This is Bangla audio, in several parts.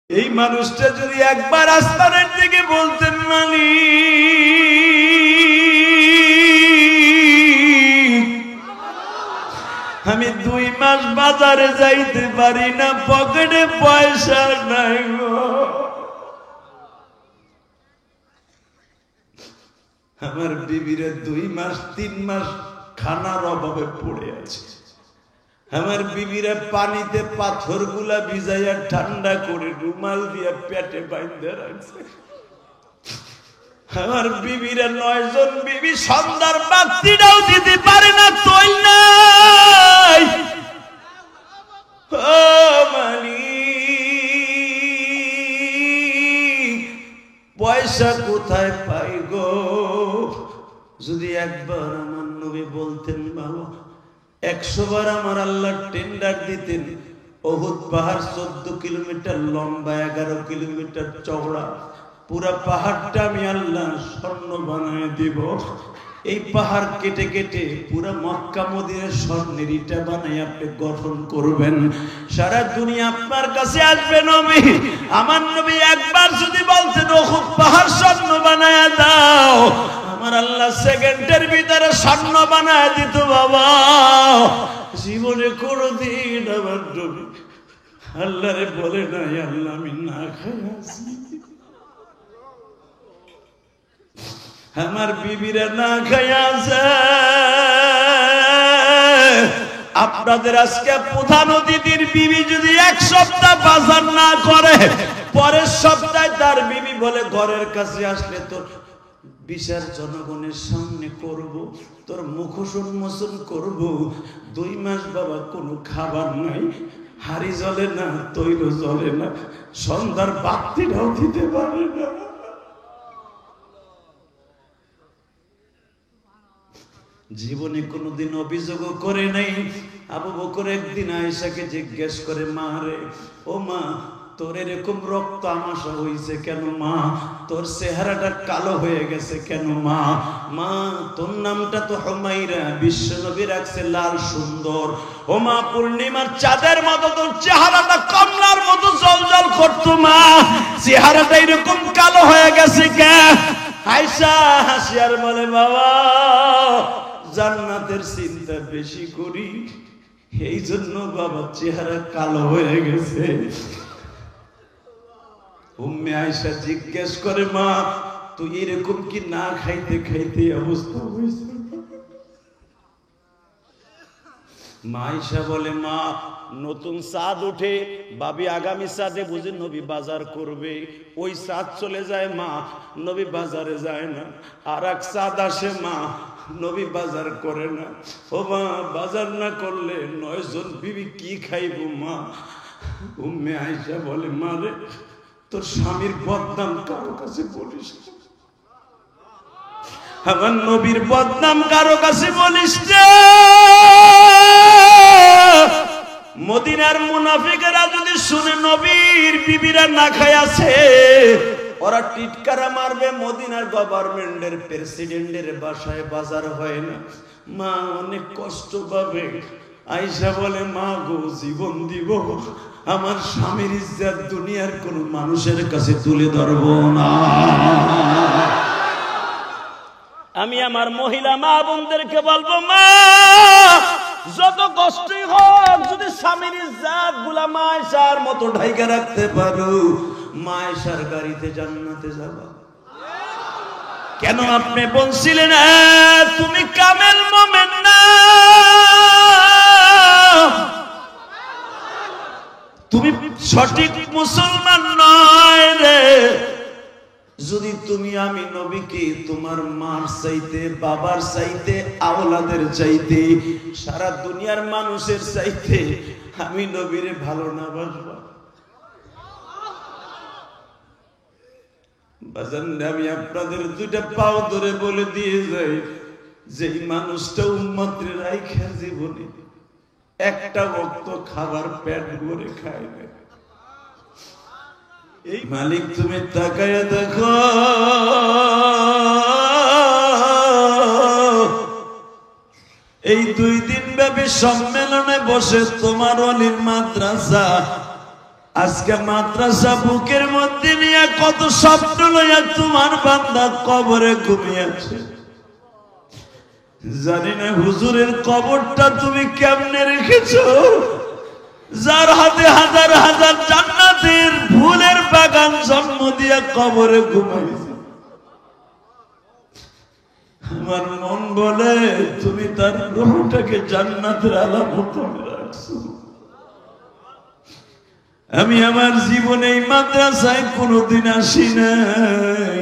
এই মানুষটা যদি একবার আস্তানের দিকে বলতেন মালিক আমি 2 মাস বাজারে যাইতে পারি না, পকেটে পয়সা নাই গো, আমার বিবিরে 2 মাস 3 মাস খানার অভাবে পড়ে আছে, আমার বিবিরা পানিতে পাথর গুলা ভিজাইয়া ঠান্ডা করে রুমাল দিয়া পেটে বাইন্ধে রাখছে, আমার বিবিরা 9 জন বিবি সন্ধ্যার বাতিটাও দিতে পারে না, তৈল নাই। ও মালিক পয়সা কোথায় পাই গো? যদি একবার আমার নবী বলতেন বাবা 100 বার আমার আল্লাহ টেন্ডার দিতেন, উহুদ পাহাড় 14 কিলোমিটার লম্বা 11 কিলোমিটার চওড়া, পুরা পাহাড়টা আমি আল্লাহ স্বর্ণ বানায় দিব, এই পাহাড় কেটে কেটে পুরা মক্কা মদিনার স্বর্ণের ইটা বানায় আপনি গঠন করবেন, সারা দুনিয়া আপনার কাছে আসবে নবী। আমার নবী একবার যদি বলতেন উহুদ পাহাড় স্বর্ণ বানায় দাও, আমার আল্লাহ সেকেন্ডের ভিতরে স্বর্ণ বানায় দিত বাবা। জীবনে কোনদিন আমার নবী আল্লাহরে বলে নাই আল্লাহ আমি না খাই আছি, আমার বিবিরা না খাই আছে। আপনাদের আজকে প্রধান অতিথির বিবি যদি 1 সপ্তাহ বাজার না করে, পরের সপ্তাহে তার বিবি বলে ঘরের কাছে আসলে তোর বিচার জনগণের সামনে করব, তোর মুখোশ উন্মোচন করব, 2 মাস বাবা কোনো খাবার নাই, হাড়ি জ্বলে না, তৈল জ্বলে না, সন্ধ্যার বাতিটাও দিতে পারে না। জীবনে কোনোদিন অভিযোগ করে নাই। আবু বকর একদিন আয়েশাকে জিজ্ঞেস করে মা রে, ও মা তোর এরকম রক্ত আমাশা হয়েছে কেন মা? তোর চেহারাটা কালো হয়ে গেছে কেন মা? মা তোর নামটা তো হুমায়রা, বিশ্ব নবী রাখছে লাল সুন্দর। ও মা পূর্ণিমার চাঁদের মতো তোর চেহারাটা কমলার মতো জলজল করতো মা, চেহারাটা এরকম কালো হয়ে গেছে কে? আয়েশা হাসিয়ার বলে বাবা জান্নাতের চিন্তা বেশি করি, এই জন্য বাবা চেহারা কালো হয়ে গেছে। উম্মে আয়েশা জিজ্ঞেস করে মা তুই এরকম কি না খাইতে খাইতে অবস্থা হয়েছে? মা আয়েশা বলে মা নতুন চাঁদ উঠে, ভাবি আগামী চাঁদে বুঝি নবী বাজার করবে, ওই চাঁদ চলে যায় মা, নবী বাজারে যায় না। আর এক চাঁদ আসে মা, নবী বাজার করে না। ও মা বাজার না করলে 9 জন বিবি কি খাইব মা? উম্মে আয়েশা বলে মা রে তোর স্বামীর বদনাম কারো কাছে বলিস, আমার নবীর বদনাম কারো কাছে বলিস না। মদিনার মুনাফিকেরা যদি শুনে নবীর বিবিরা না খায় আছে, ওরা টিটকারা মারবে। মদিনার গভর্নমেন্টের প্রেসিডেন্টের বাসায় বাজার হয় না, মা অনেক কষ্ট পাবে। আয়েশা বলে মা গো জীবন দিব, আমার স্বামীর ইজ্জত দুনিয়ার কোন মানুষের কাছে তুলে ধরব না। আমি আমার মহিলা মা বোনদেরকে বলবো মা যত কষ্টই হোক যদি স্বামীর ইজ্জত গুলা মা আয়েশার মতো ঢাইকা রাখতে পারো, মা আয়েশার গাড়িতে জান্নাতে যাবা। কেন আপনি বলছিলেন তুমি কামেল মোমেন না, তুমি সঠিক মুসলমান নয় রে। যদি তুমি আমি নবীকে তোমার মার চাইতে, বাবার চাইতে, আওলাদের চাইতে, সারা দুনিয়ার মানুষের চাইতে আমি নবীরে ভালো না বাসবা, আমি আপনাদের 2টা পাও ধরে বলে দিয়ে যাই, যে মানুষটা উম্মতের রাইখা জীবনে একটা বক্ত খাবার পেট ভরে খায় না, এই মালিক তুমি তাকায় দেখো এই 2 দিন ব্যাপী সম্মেলনে বসে তোমার ওলির মাদ্রাসা আজকে মাদ্রাসা বুকের মধ্যে নিয়ে কত স্বপ্ন লইয়া তোমার বান্দা কবরে ঘুমিয়ে আছে। জানি না হুজুরের কবরটা তুমি কেমনে রেখেছো, যার হাতে হাজার হাজার জান্নাতের ফুলের বাগান জন্ম দিয়া কবরে ঘুমাইছে। আমার মন বলে তুমি তার রূহটাকে জান্নাতের আলামত রাখছো। আমি আমার জীবনে এই মাদ্রাসায় কোনোদিন আসি নাই।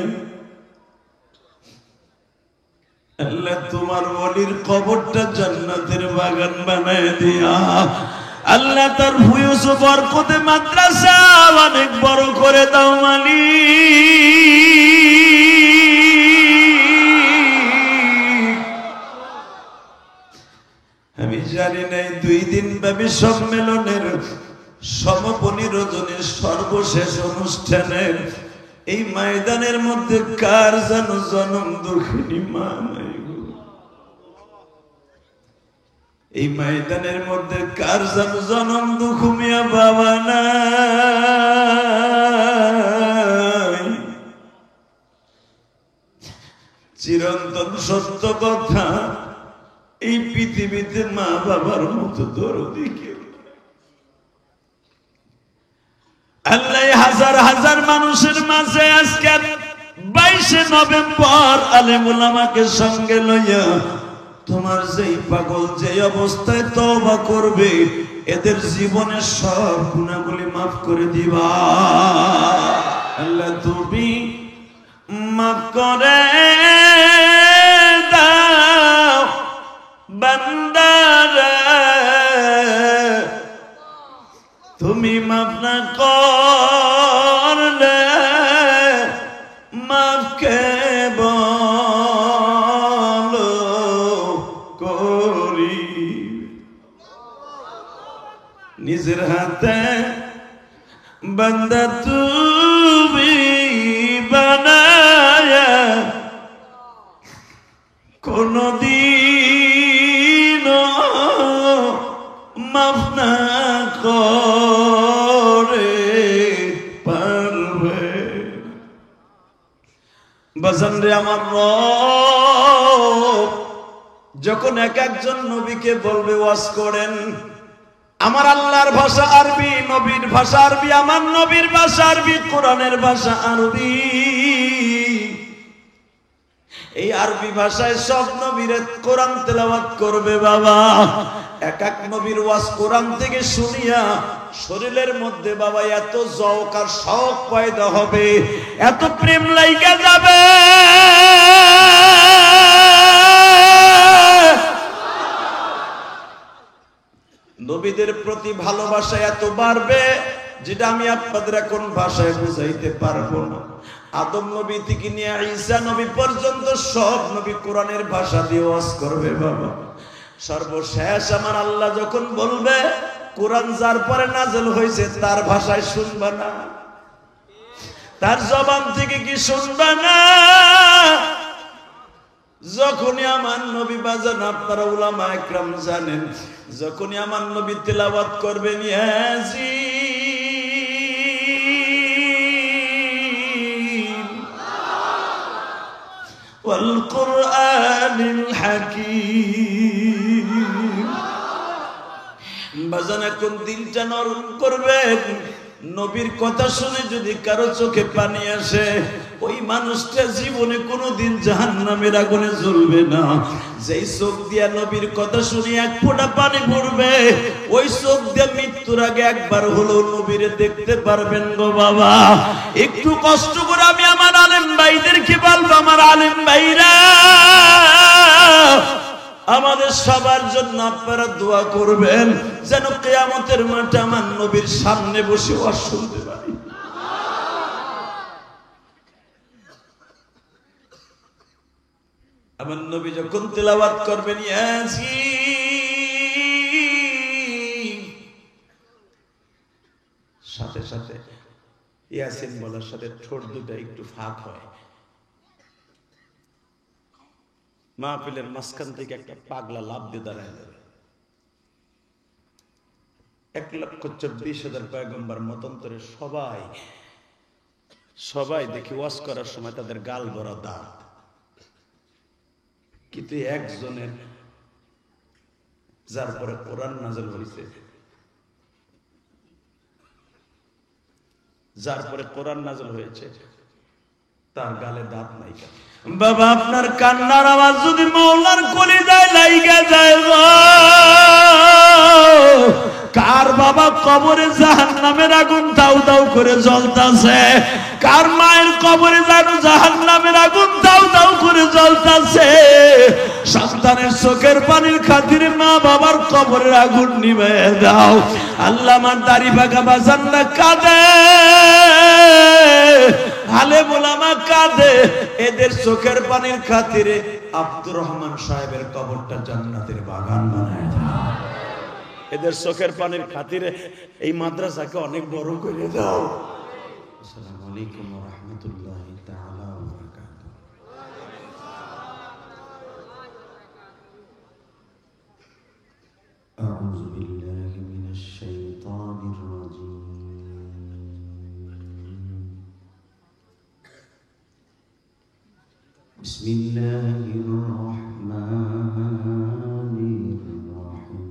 আল্লাহ তোমার ওলির কবরটা জান্নাতের বাগান বানায় দিয়া আল্লাহ তার ভূয়স বরকতে মাদ্রাসা অনেক বড় করে দাও মালিক। আমি জানি নাই 2 দিন ব্যাপী সম্মেলনের সমাপনী রজনীর সর্বশেষ অনুষ্ঠানের এই ময়দানের মধ্যে কার যেন জনম দুঃখিনী মা নাই। এই ময়দানের মধ্যে কার যেন জনম দুঃখ মিয়া বাবা নাই। চিরন্তন সত্য কথা, এই পৃথিবীতে মা বাবার মতো দরদি কেউ। আল্লাহ হাজার হাজার মানুষের মাঝে আজকে 22শে নভেম্বর আলেম উলামাকে সঙ্গে লইয়া তোমার যেই পাগল যে অবস্থায় তওবা করবে এদের জীবনের সব গুনাহগুলি মাফ করে দিবা। আল্লাহ তুমি মাফ করে দাও বান্দারে, তুমি মাফ না করলে মাফ কে বলো করি। নিজের হাতে বান্দা তুমি বানায়া কোনদিন মাফ না করে পারবে। বাজান রে আমার রব যখন এক একজন নবীকে বলবে ওয়াজ করেন, আমার আল্লাহর ভাষা আরবি, নবীর ভাষা আরবি, আমার নবীর ভাষা আরবি, কোরআনের ভাষা আরবি। এই আরবি ভাষায় সব নবীরে কোরআন তেলাওয়াত করবে বাবা। এক এক নবীর ওয়াজ কোরআন থেকে শুনিয়া শরীরের মধ্যে বাবা এত যৌক আর শৌক পয়দা হবে, এত প্রেম লাইগা যাবে, নবীদের প্রতি ভালোবাসা এত বাড়বে যেটা আমি আপনাদের এখন ভাষায় বুঝাইতে পারবো না। আদম নবী থেকে নিয়ে ঈসা নবী পর্যন্ত সব নবী কোরআনের ভাষা দিয়ে ওয়াজ করবে বাবা। সর্বশেষ আমার আল্লাহ যখন বলবে কোরআন যার পরে নাযিল হয়েছে তার ভাষায় শুনবা না, তার জবান থেকে কি শুনবা না? যখনই আমার নবী বাজান, আপনারা উলামা একরাম জানেন, যখনই আমার নবী তেলাওয়াত করবেন ইয়াসিন ওয়াল কুরআনিল হাকীম, বাজান এখন দিলটা নরম করবেন। নবীর কথা শুনে যদি কারো চোখে পানি আসে, ওই মানুষটা জীবনে কোনোদিন জাহান্নামের আগুনে জ্বলবে না। যেই চোখ দিয়া নবীর কথা শুনে এক ফোঁটা পানি পড়বে, ওই চোখ দিয়ে মৃত্যুর আগে একবার হলেও নবীরে দেখতে পারবেন গো বাবা। একটু কষ্ট করে আমি আমার আলেম ভাইদেরকে বলবো, আমার আলেম ভাইরা আমাদের সবার জন্য আপনারা দোয়া করবেন যেন কিয়ামতের মাঠে আমার নবীর সামনে বসে ওয়াজ শুনতে পারি। আমার নবী যখন তেলাওয়াত করবেন ইয়াসিন, সাথে সাথে ইয়াসিন বলার সাথে ঠোঁট দুটো একটু ফাঁক হয়। মাহফিলের মাঝখান থেকে একটা পাগলা লাফ দিয়ে দাঁড়ায় যাবে, 1,24,000 পয়গম্বর মতান্তরে সবাই দেখি ওয়াজ করার সময় তাদের গাল ভরা দাঁত, কিন্তু একজনের যার পরে কোরআন নাযিল হয়েছে, তার গালে দাঁত নাই। বাবা আপনার কান্নার আওয়াজ যদি মাওলার কলিজায় লাইগা যায়, কার বাবা কবরে জাহান্নামের আগুন দাউ দাউ করে জ্বলতাছে, কার মায়ের কবরে যেন জাহান্নামের আগুন দাউ দাউ করে জ্বলতাছে। সন্তানের চোখের পানির খাতিরে মা বাবার কবরের আগুন নিভিয়ে দাও। আল্লাহ আমার দাড়ি পাকা বাজানরা কাঁদে, আলেম ওলামা কাঁদে, এদের চোখের পানির খাতিরে আব্দুর রহমান সাহেবের কবরটা জান্নাতের বাগান বানায় দাও। এদের চোখের পানির খাতিরে এই মাদ্রাসাকে অনেক বড় করে দাও। আসসালামু আলাইকুম ওয়া রাহমাতুল্লাহি তাআলা ওয়া বারাকাতুহু। আউযু বিল্লাহি মিনাশ শাইতানির রাজীম। বিসমিল্লাহির রাহমানির রাহিম।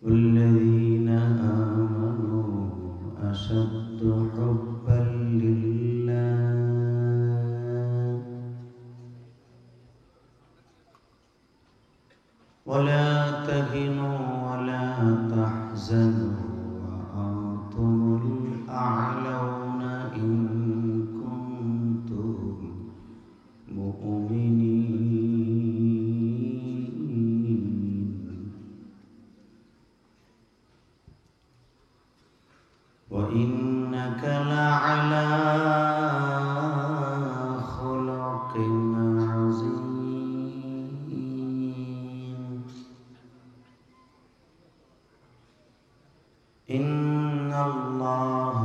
والذين آمنوا أشد حبا لله ولا تهنوا ولا تحزنوا وأنتم الأعلون إن كنتم مؤمنين وإنك لعلى خلق عظيم إن الله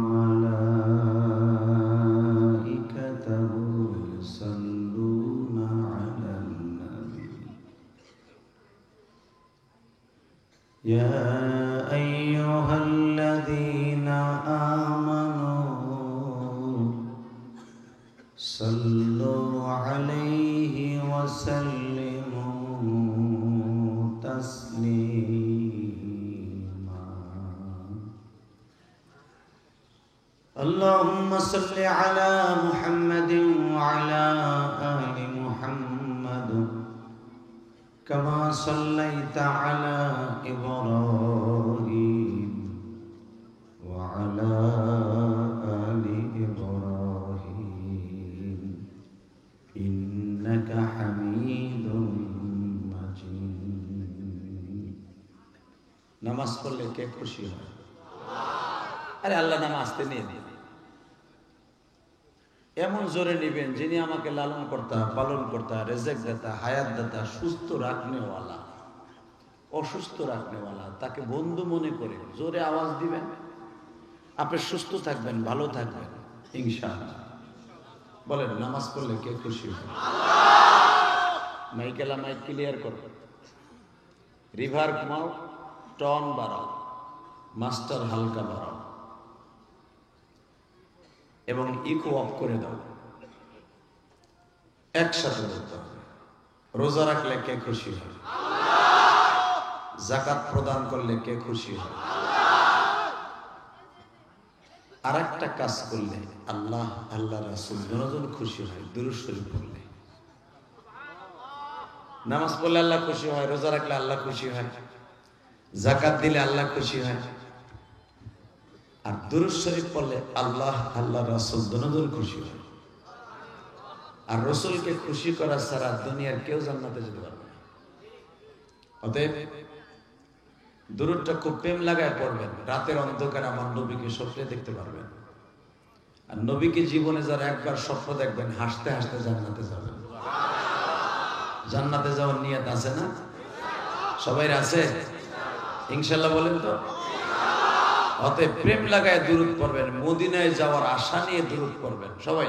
وملائكته يصلون على النبي يا أيها الذين آمنوا صلوا عليه وسلموا تسليما اللهم صل على محمد وعلى آل محمد كما صليت على إبراهيم وعلى آل إبراهيم إنك حميد مجيد নামাজ পড়লে কে খুশি হয়? আরে আল্লাহ নামাজতে নিয়ে দিন, এমন জোরে নিবেন যিনি আমাকে লালন করতা, পালন করতা, রেজেক দেতা, হায়াত দেতা, সুস্থ রাখনেওয়ালা, অসুস্থ রাখনেওয়ালা, তাকে বন্ধু মনে করে জোরে আওয়াজ দিবেন। আপনি সুস্থ থাকবেন, ভালো থাকবেন ইনশাআল্লাহ। বলেন নামাজ পড়লে কে খুশি হয়? মাইকেলা মাইক ক্লিয়ার করো, রিভার কমাও, টন বাড়াও, মাস্টার হালকা বাড়াও এবং ইকো অফ করে দাও। একসাথে বলতে হবে। রোজা রাখলে কে খুশি হয়? যাকাত প্রদান করলে কে খুশি হয়? আর একটা কাজ করলে আল্লাহ, আল্লাহ রাসূল দুজন খুশি হয়। দুরূদ শরীফ পড়লে, নামাজ পড়লে আল্লাহ খুশি হয়, রোজা রাখলে আল্লাহ খুশি হয়, যাকাত দিলে আল্লাহ খুশি হয়, আর দুরূদ শরীফ পড়লে আল্লাহ, আল্লাহ রাসূল দুজন খুশি হয়। আর রাসূলকে খুশি করা ছাড়া দুনিয়ার কেউ জান্নাতে যেতে পারবে না। অতএব দুরূদটা খুব প্রেম লাগায় পড়বেন। রাতের অন্ধকারে আমার নবীকে স্বপ্নে দেখতে পারবেন। আর নবীকে জীবনে যারা একবার স্বপ্ন দেখবেন, হাসতে হাসতে জান্নাতে যাবেন। জান্নাতে যাওয়ার নিয়ত আছে না? সবাই আছে ইনশাআল্লাহ? বলেন তো। অতএব প্রেম লাগায় দুরূদ পড়বেন, মদিনায় যাওয়ার আশা নিয়ে দুরূদ পড়বেন সবাই।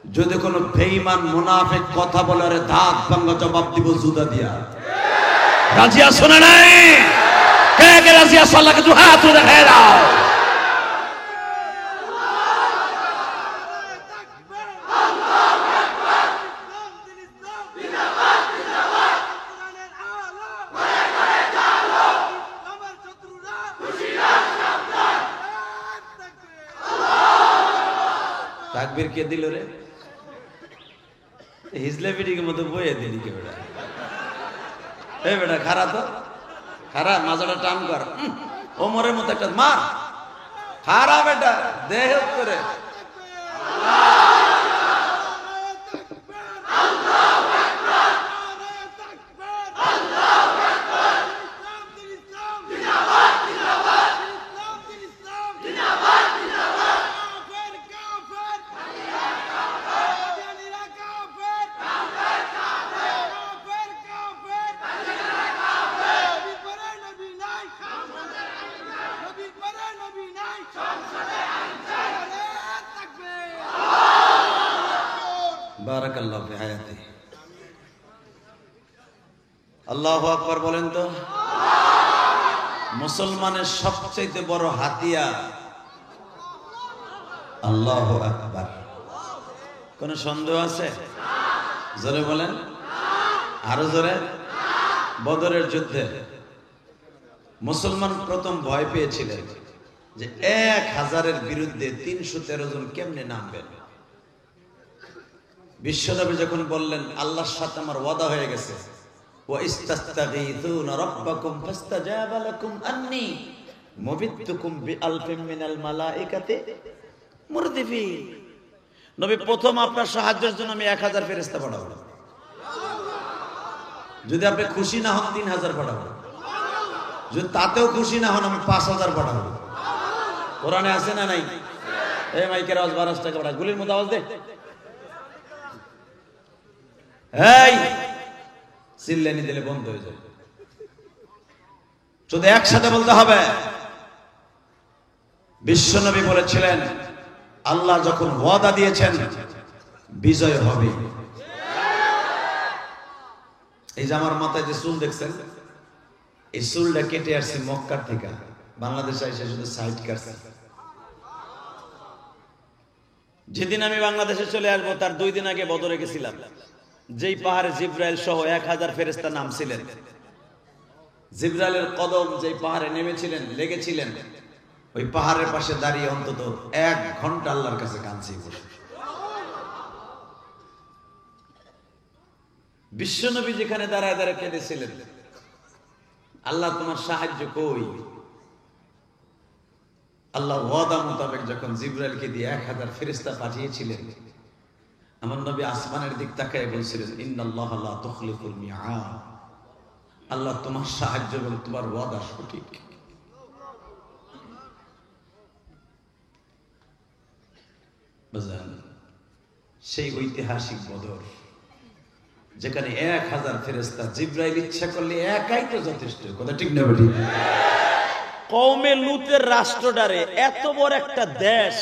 যদি কোনো বেঈমান মুনাফিক কথা বলে রে দাঁত ভাঙা জবাব দিব জুতা দিয়া। রাজি আছো না নাই? কে কে রাজি আছো? আল্লাহকে দুই হাত তুলে দেখায় দাও। তাকবীর কে দিল রে? হিজলে পিটিকে মতো বইয়ে দিলি কে বেটা? এই বেটা খারা তো খারা, মাজাটা টান কর, ওমরের মতো একটা মার খারা বেটা, দেহ করে বারাকাল্লাহু ফি হায়াতি। আল্লাহু আকবার বলেন তো। মুসলমানের সবচেয়ে বড় হাতিয়ার আল্লাহু আকবার। কোন সন্দেহ আছে? জোরে বলেন, আরো জোরে। বদরের যুদ্ধে মুসলমান প্রথম ভয় পেয়েছিলেন যে 1000-এর বিরুদ্ধে 313 জন কেমনে নামবেন। বিশ্বনবী যখন বললেন আল্লাহর সাথে আমার ওয়াদা হয়ে গেছে, ওয়া ইস্তাস্তাগীথুনা রাব্বাকুম ফাস্তাজাবা লাকুম আন্নী মুবিত্তুকুম বিআলফিন মিনাল মালাইকাতি মুরদিফিন। নবী প্রথম আপনার সাহায্যের জন্য আমি 1000 ফেরেশতা পাঠাবো। যদি আপনি খুশি না হন 3000 পাঠাবো। যদি তাতেও খুশি না হন আমি 5000 পাঠাবো। কোরআনে আছে না নাই? এই মাইকের আওয়াজ 12 টাকা পাঠা, গুলির মতো আওয়াজ দে। এই চিল্লানি দিলে বন্ধ হয়ে যায়। যদি একসাথে বলতে হবে। বিশ্বনবী বলেছিলেন আল্লাহ যখন ওয়াদা দিয়েছেন বিজয় হবে। এই যে আমার মাথায় যে চুল দেখছেন, এই চুলটা কেটে আসছে মক্কার থেকে, বাংলাদেশে এসে শুধু সাইড কাটছে। যেদিন আমি বাংলাদেশে চলে আসবো তার 2 দিন আগে বদরে গেছিলাম। যেই পাহাড়ে জিব্রাইল সহ 1000 ফেরেশতা নামছিলেন, জিব্রাইলের কদম যেই পাহাড়ে নেমেছিলেন লেগেছিলেন, ওই পাহাড়ের পাশে দাঁড়িয়ে অন্তত 1 ঘন্টা আল্লাহর কাছে কাঁদছি বসে। বিশ্বনবী যেখানে দাঁড়ায় দাঁড়ায় কেঁদেছিলেন, আল্লাহ তোমার সাহায্য কই? আল্লাহ ওয়াদা মোতাবেক যখন জিব্রাইলকে দিয়ে 1000 ফেরেশতা পাঠিয়েছিলেন, আমার নবী আসমানের দিক তাকায় বলছিলেন ইন্নাল্লাহা লা তুখলিফুল মিআদ। আল্লাহ তোমার সাহায্য এবং তোমার ওয়াদা সঠিক। বুঝলেন? সেই ঐতিহাসিক বদর যেখানে 1000 ফেরেশতা, জিব্রাইল ইচ্ছা করলে একাই তো যথেষ্ট। কথা ঠিক না বেটি? কওমে লুতের রাষ্ট্রটারে এত বড় একটা দেশ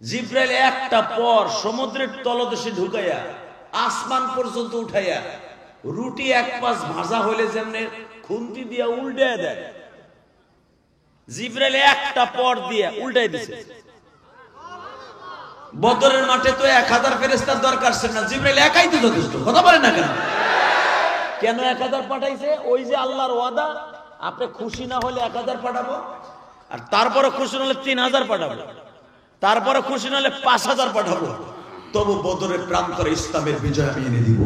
জিব্রাইল একটা পর সমুদ্রের তলদেশে ঢুকাইয়া আসমান পর্যন্ত উঠাইয়া রুটি 1 পাশ ভাজা হইলে যেমনে খুন্তি দিয়া উল্টায় দেয়, জিব্রাইল একটা পর দিয়ে উল্টাই দিছে। বদরের মাঠে তো 1000 ফেরেশতার দরকার ছিল না, জিব্রাইল একাই তো যথেষ্ট। কথা বলেন না কেন? কেন 1000 পাঠাইছে? ওই যে আল্লাহর ওয়াদা, আপনি খুশি না হলে 1000 পাঠাবো, আর তারপরে খুশি না হলে 3000 পাঠাবো, তারপরে খুশি না হলে 5000 পাঠাবো, তবু বদরের প্রান্তরে ইসলামের বিজয় আমি এনে দিব।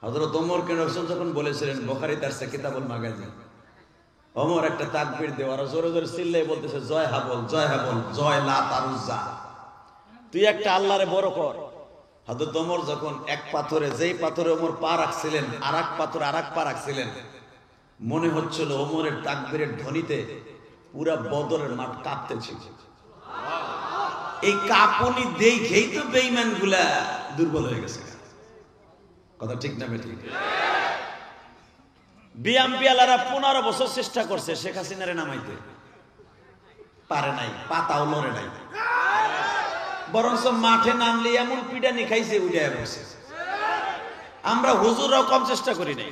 হযরত ওমর কে রাসূল যখন বলেছিলেন, বুখারী তার কিতাবুল মাগাজি, ওমর একটা তাকবীর দেওয়ার জোরে জোরে চিল্লায়ে বলতেছে জয় হাবল, জয় হাবল, জয় লাত আর উজ্জা, তুই একটা আল্লাহরে বড় কর। হযরত ওমর যখন এক পাথরে, যেই পাথরে ওমর পা রাখছিলেন, আরেক পাথরে আরেক পা রাখছিলেন, মনে হচ্ছিল ওমরের তাকবীরের ধ্বনিতে পুরা বদরের মাঠ কাঁপতেছে। এই কাঁপুনি দেখেই তো বেঈমানগুলা দুর্বল হয়ে গেছে। কথা ঠিক না বেঠিক? বিএমপি আলারা 15 বছর চেষ্টা করছে শেখ হাসিনারে নামাইতে, পারে নাই, পাতাও লড়ে নাই। বরঞ্চ মাঠে নামলে এমন পিটানি খাইছে উঠে বসে। আমরা হুজুররাও কম চেষ্টা করি নাই।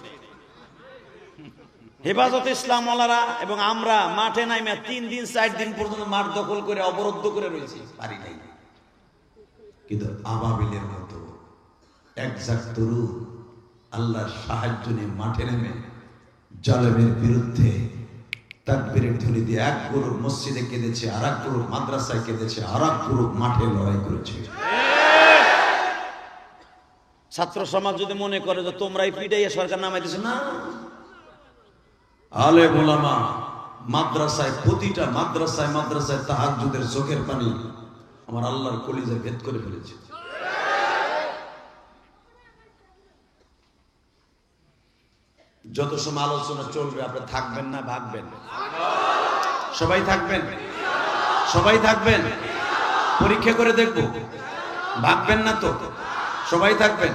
হেফাজত ইসলাম ওয়ালারা এবং আমরা মাঠে নাইমা 3 দিন 4 দিন পর্যন্ত মাঠ দখল করে অবরুদ্ধ করে রয়েছি, পারি নাই। কিন্তু আবাবিলের মতো একজাক তরুণ আল্লাহর সাহায্য নিয়ে মাঠে নেমে জালেমের বিরুদ্ধে তাকবীরের ধ্বনি দিয়ে এক গ্রুপ মসজিদে কেঁদেছে, আর এক গ্রুপ মাদ্রাসায় কেঁদেছে, আর এক গ্রুপ মাঠে লড়াই করেছে। ছাত্র সমাজ যদি মনে করে যে তোমরাই পিটাইয়া সরকার নামাইতেছ, না, আলেম ওলামা মাদ্রাসায়, প্রতিটা মাদ্রাসায় মাদ্রাসায় তাহাজ্জুদের চোখের পানি আমার আল্লাহর কলিজায় ভেদ করে ফেলেছে। যত সময় আলোচনা চলবে আপনি থাকবেন না ভাগবেন? সবাই থাকবেন? সবাই থাকবেন? পরীক্ষা করে দেখব, ভাগবেন না তো? সবাই থাকবেন?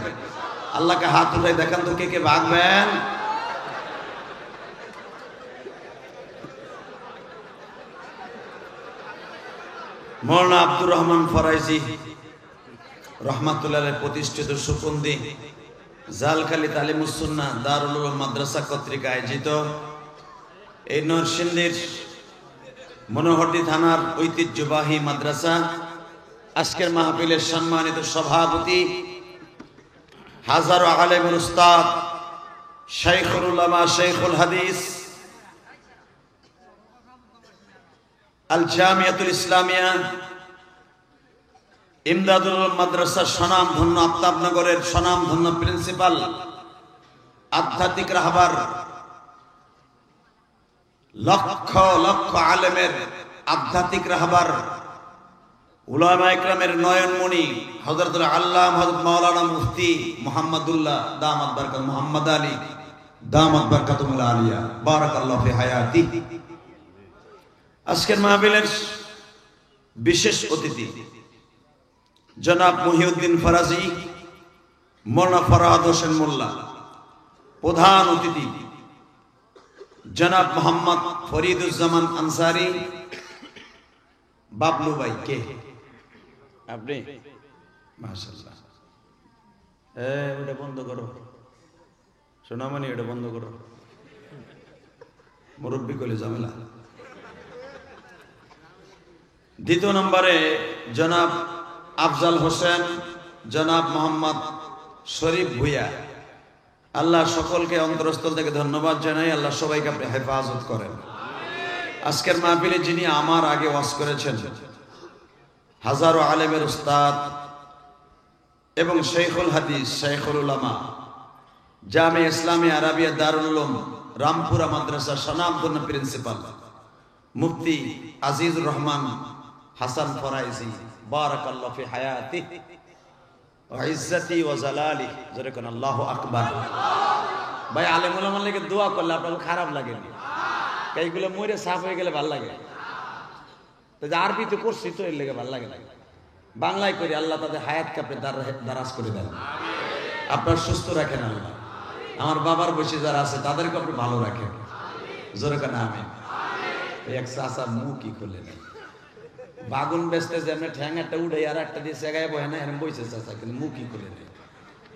আল্লাহকে হাত উঠাই দেখান তো কে কে ভাগবেন। মৌলানা আব্দুর রহমান ফরাইজি রহমাতুল্লাহ প্রতিষ্ঠিত সুকন্দি জালখালী তালিমুস সুন্নাহ দারুল উলুম মাদ্রাসা কর্তৃক আয়োজিত এই নরসিংদীর মনোহরদী থানার ঐতিহ্যবাহী মাদ্রাসা আজকের মাহফিলের সম্মানিত সভাপতি হাজারো আলেমের উস্তাদ শাইখুল উলামা শাইখুল হাদিস আল জামিয়াতুল ইসলামিয়া ইমদাদুল মাদ্রাসা স্বনামধন্য আফতাবনগরের স্বনামধন্য প্রিন্সিপাল আধ্যাত্মিক রাহবার লক্ষ লক্ষ আলেমের আধ্যাত্মিক রাহবার উলামা ইকরামের নয়নমণি হযরতুল আল্লামা হযরত মাওলানা মুফতি মুহাম্মদুল্লাহ দামাত বারাকাত মুহাম্মদ আলী দামাত বারাকাতুল আলিয়া বারাকাল্লাহু ফি হায়াতি। আজকের মাহফিলের বিশেষ অতিথি জনাব মহিউদ্দিন ফরাজি মৌলানা ফরহাদ হোসেন মোল্লা, প্রধান অতিথি জনাব মোহাম্মদ ফরিদুজ্জামান আনসারী বাবলু ভাই। কে আপনি? মাশাআল্লাহ। ওটা বন্ধ করো সোনামণি, ওটা বন্ধ করো, মুরব্বী কইলে ঝামেলা। দ্বিতীয় নম্বরে জনাব আফজাল হোসেন, জনাব মোহাম্মদ শরীফ ভুইয়া। আল্লাহ সকলকে অন্তরস্থল থেকে ধন্যবাদ জানাই। আল্লাহ সবাইকে আপনি হেফাজত করেন। আজকের মাহফিলে যিনি আমার আগে ওয়াজ করেছেন হাজারো আলেমের উস্তাদ এবং শাইখুল হাদিস শাইখুল উলামা জামিয়া ইসলামিয়া আরাবিয়া দারুল উলুম রামপুরা মাদ্রাসা স্বনামধন্য প্রিন্সিপাল মুফতি আজিজুর রহমান হাসান ফরাইজি বারাকাল্লাহু ফি হায়াতি ওয়া ইজ্জতি ওয়া জালালি। জোরে কোন আল্লাহু আকবার। ভাই আলেম ওলামার লাগি দোয়া করলে আপনার খারাপ লাগে না? এইগুলো মরে সাফ হয়ে গেলে ভালো লাগে। তো আরবিতে করছি তো এর লেগে ভালো লাগে না, বাংলায় করি। আল্লাহ তাদের হায়াতকে আপনি দারাজ করে দেন, আপনার সুস্থ রাখেন আল্লাহ। আমার বাবার বসে যারা আছে তাদেরকে আপনি ভালো রাখেন। জোরে কেন আমিন। এক চাষা মুখই খুলে নেই, বাগুন বেচতে যে আমরা ঠ্যাং একটা উঠে আর একটা দিয়ে সেগায় বহে না, এরকম বইছে চাষা, কিন্তু মুখই খুলে নেই।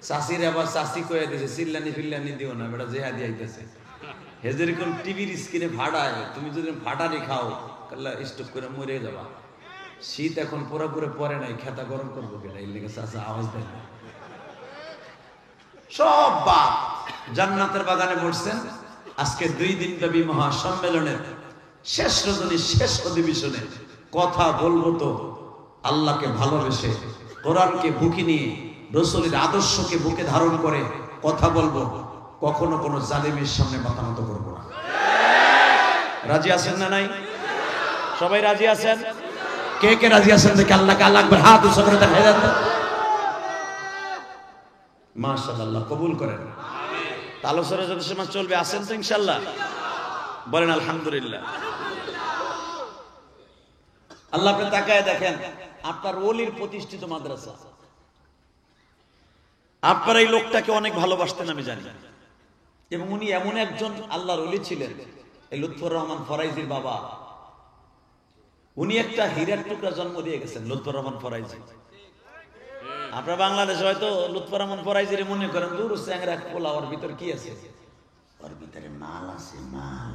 চাষির আবার চাষি কয়ে দিয়েছে চিল্লানি ফিল্লানি দিও না, বেটা জেহা দিয়ে আইতেছে। হে যেরকম টিভির স্ক্রিনে ফাটায়, তুমি যদি ফাটানি খাও কাল্লা স্টপ করে মরে যাবা। শীত এখন পুরোপুরি পরে নাই, খেতা গরম করবো কেটা, এর লেগে চাষা আওয়াজ দেয় না। সব বাপ জান্নাতের বাগানে বসছেন। আজকে 2 দিন ব্যাপী মহাসম্মেলনের শেষ রজনী, শেষ অধিবেশনে কথা বলবো তো আল্লাহকে ভালোবেসে, কোরআনকে বুকে নিয়ে, রাসূলের আদর্শকে বুকে ধারণ করে কথা বলবো। কখনো কোনো জালিমের সামনে মাথা নত করবো না। রাজি আছেন না নাই? সবাই রাজি আছেন? কে কে রাজি আছেন দেখে আল্লাহকে আল্লাহ একবার হাত উঁচু করে দেখা যাচ্ছে। মাশাআল্লাহ, কবুল করেন। আলোচনা যত সময় চলবে আছেন তো ইনশাআল্লাহ? বলেন আলহামদুলিল্লাহ। আল্লাহ আপনি তাকায় দেখেন, আপনার ওলির প্রতিষ্ঠিত মাদ্রাসা। আপনার এই লোকটাকে অনেক ভালোবাসতেন আমি জানি, এবং উনি এমন একজন আল্লাহর ওলি ছিলেন, এই লুৎফর রহমান ফরাইজির বাবা। উনি একটা হীরার টুকরা জন্ম দিয়ে গেছেন, লুৎফর রহমান ফরাইজি। আপনারা বাংলাদেশে হয়তো লুৎফর রহমান ফরাইজির মনে করেন দূর চ্যাংরা পোলা, ওর ভিতর কি আছে? ওর ভিতরে মাল আছে, মাল।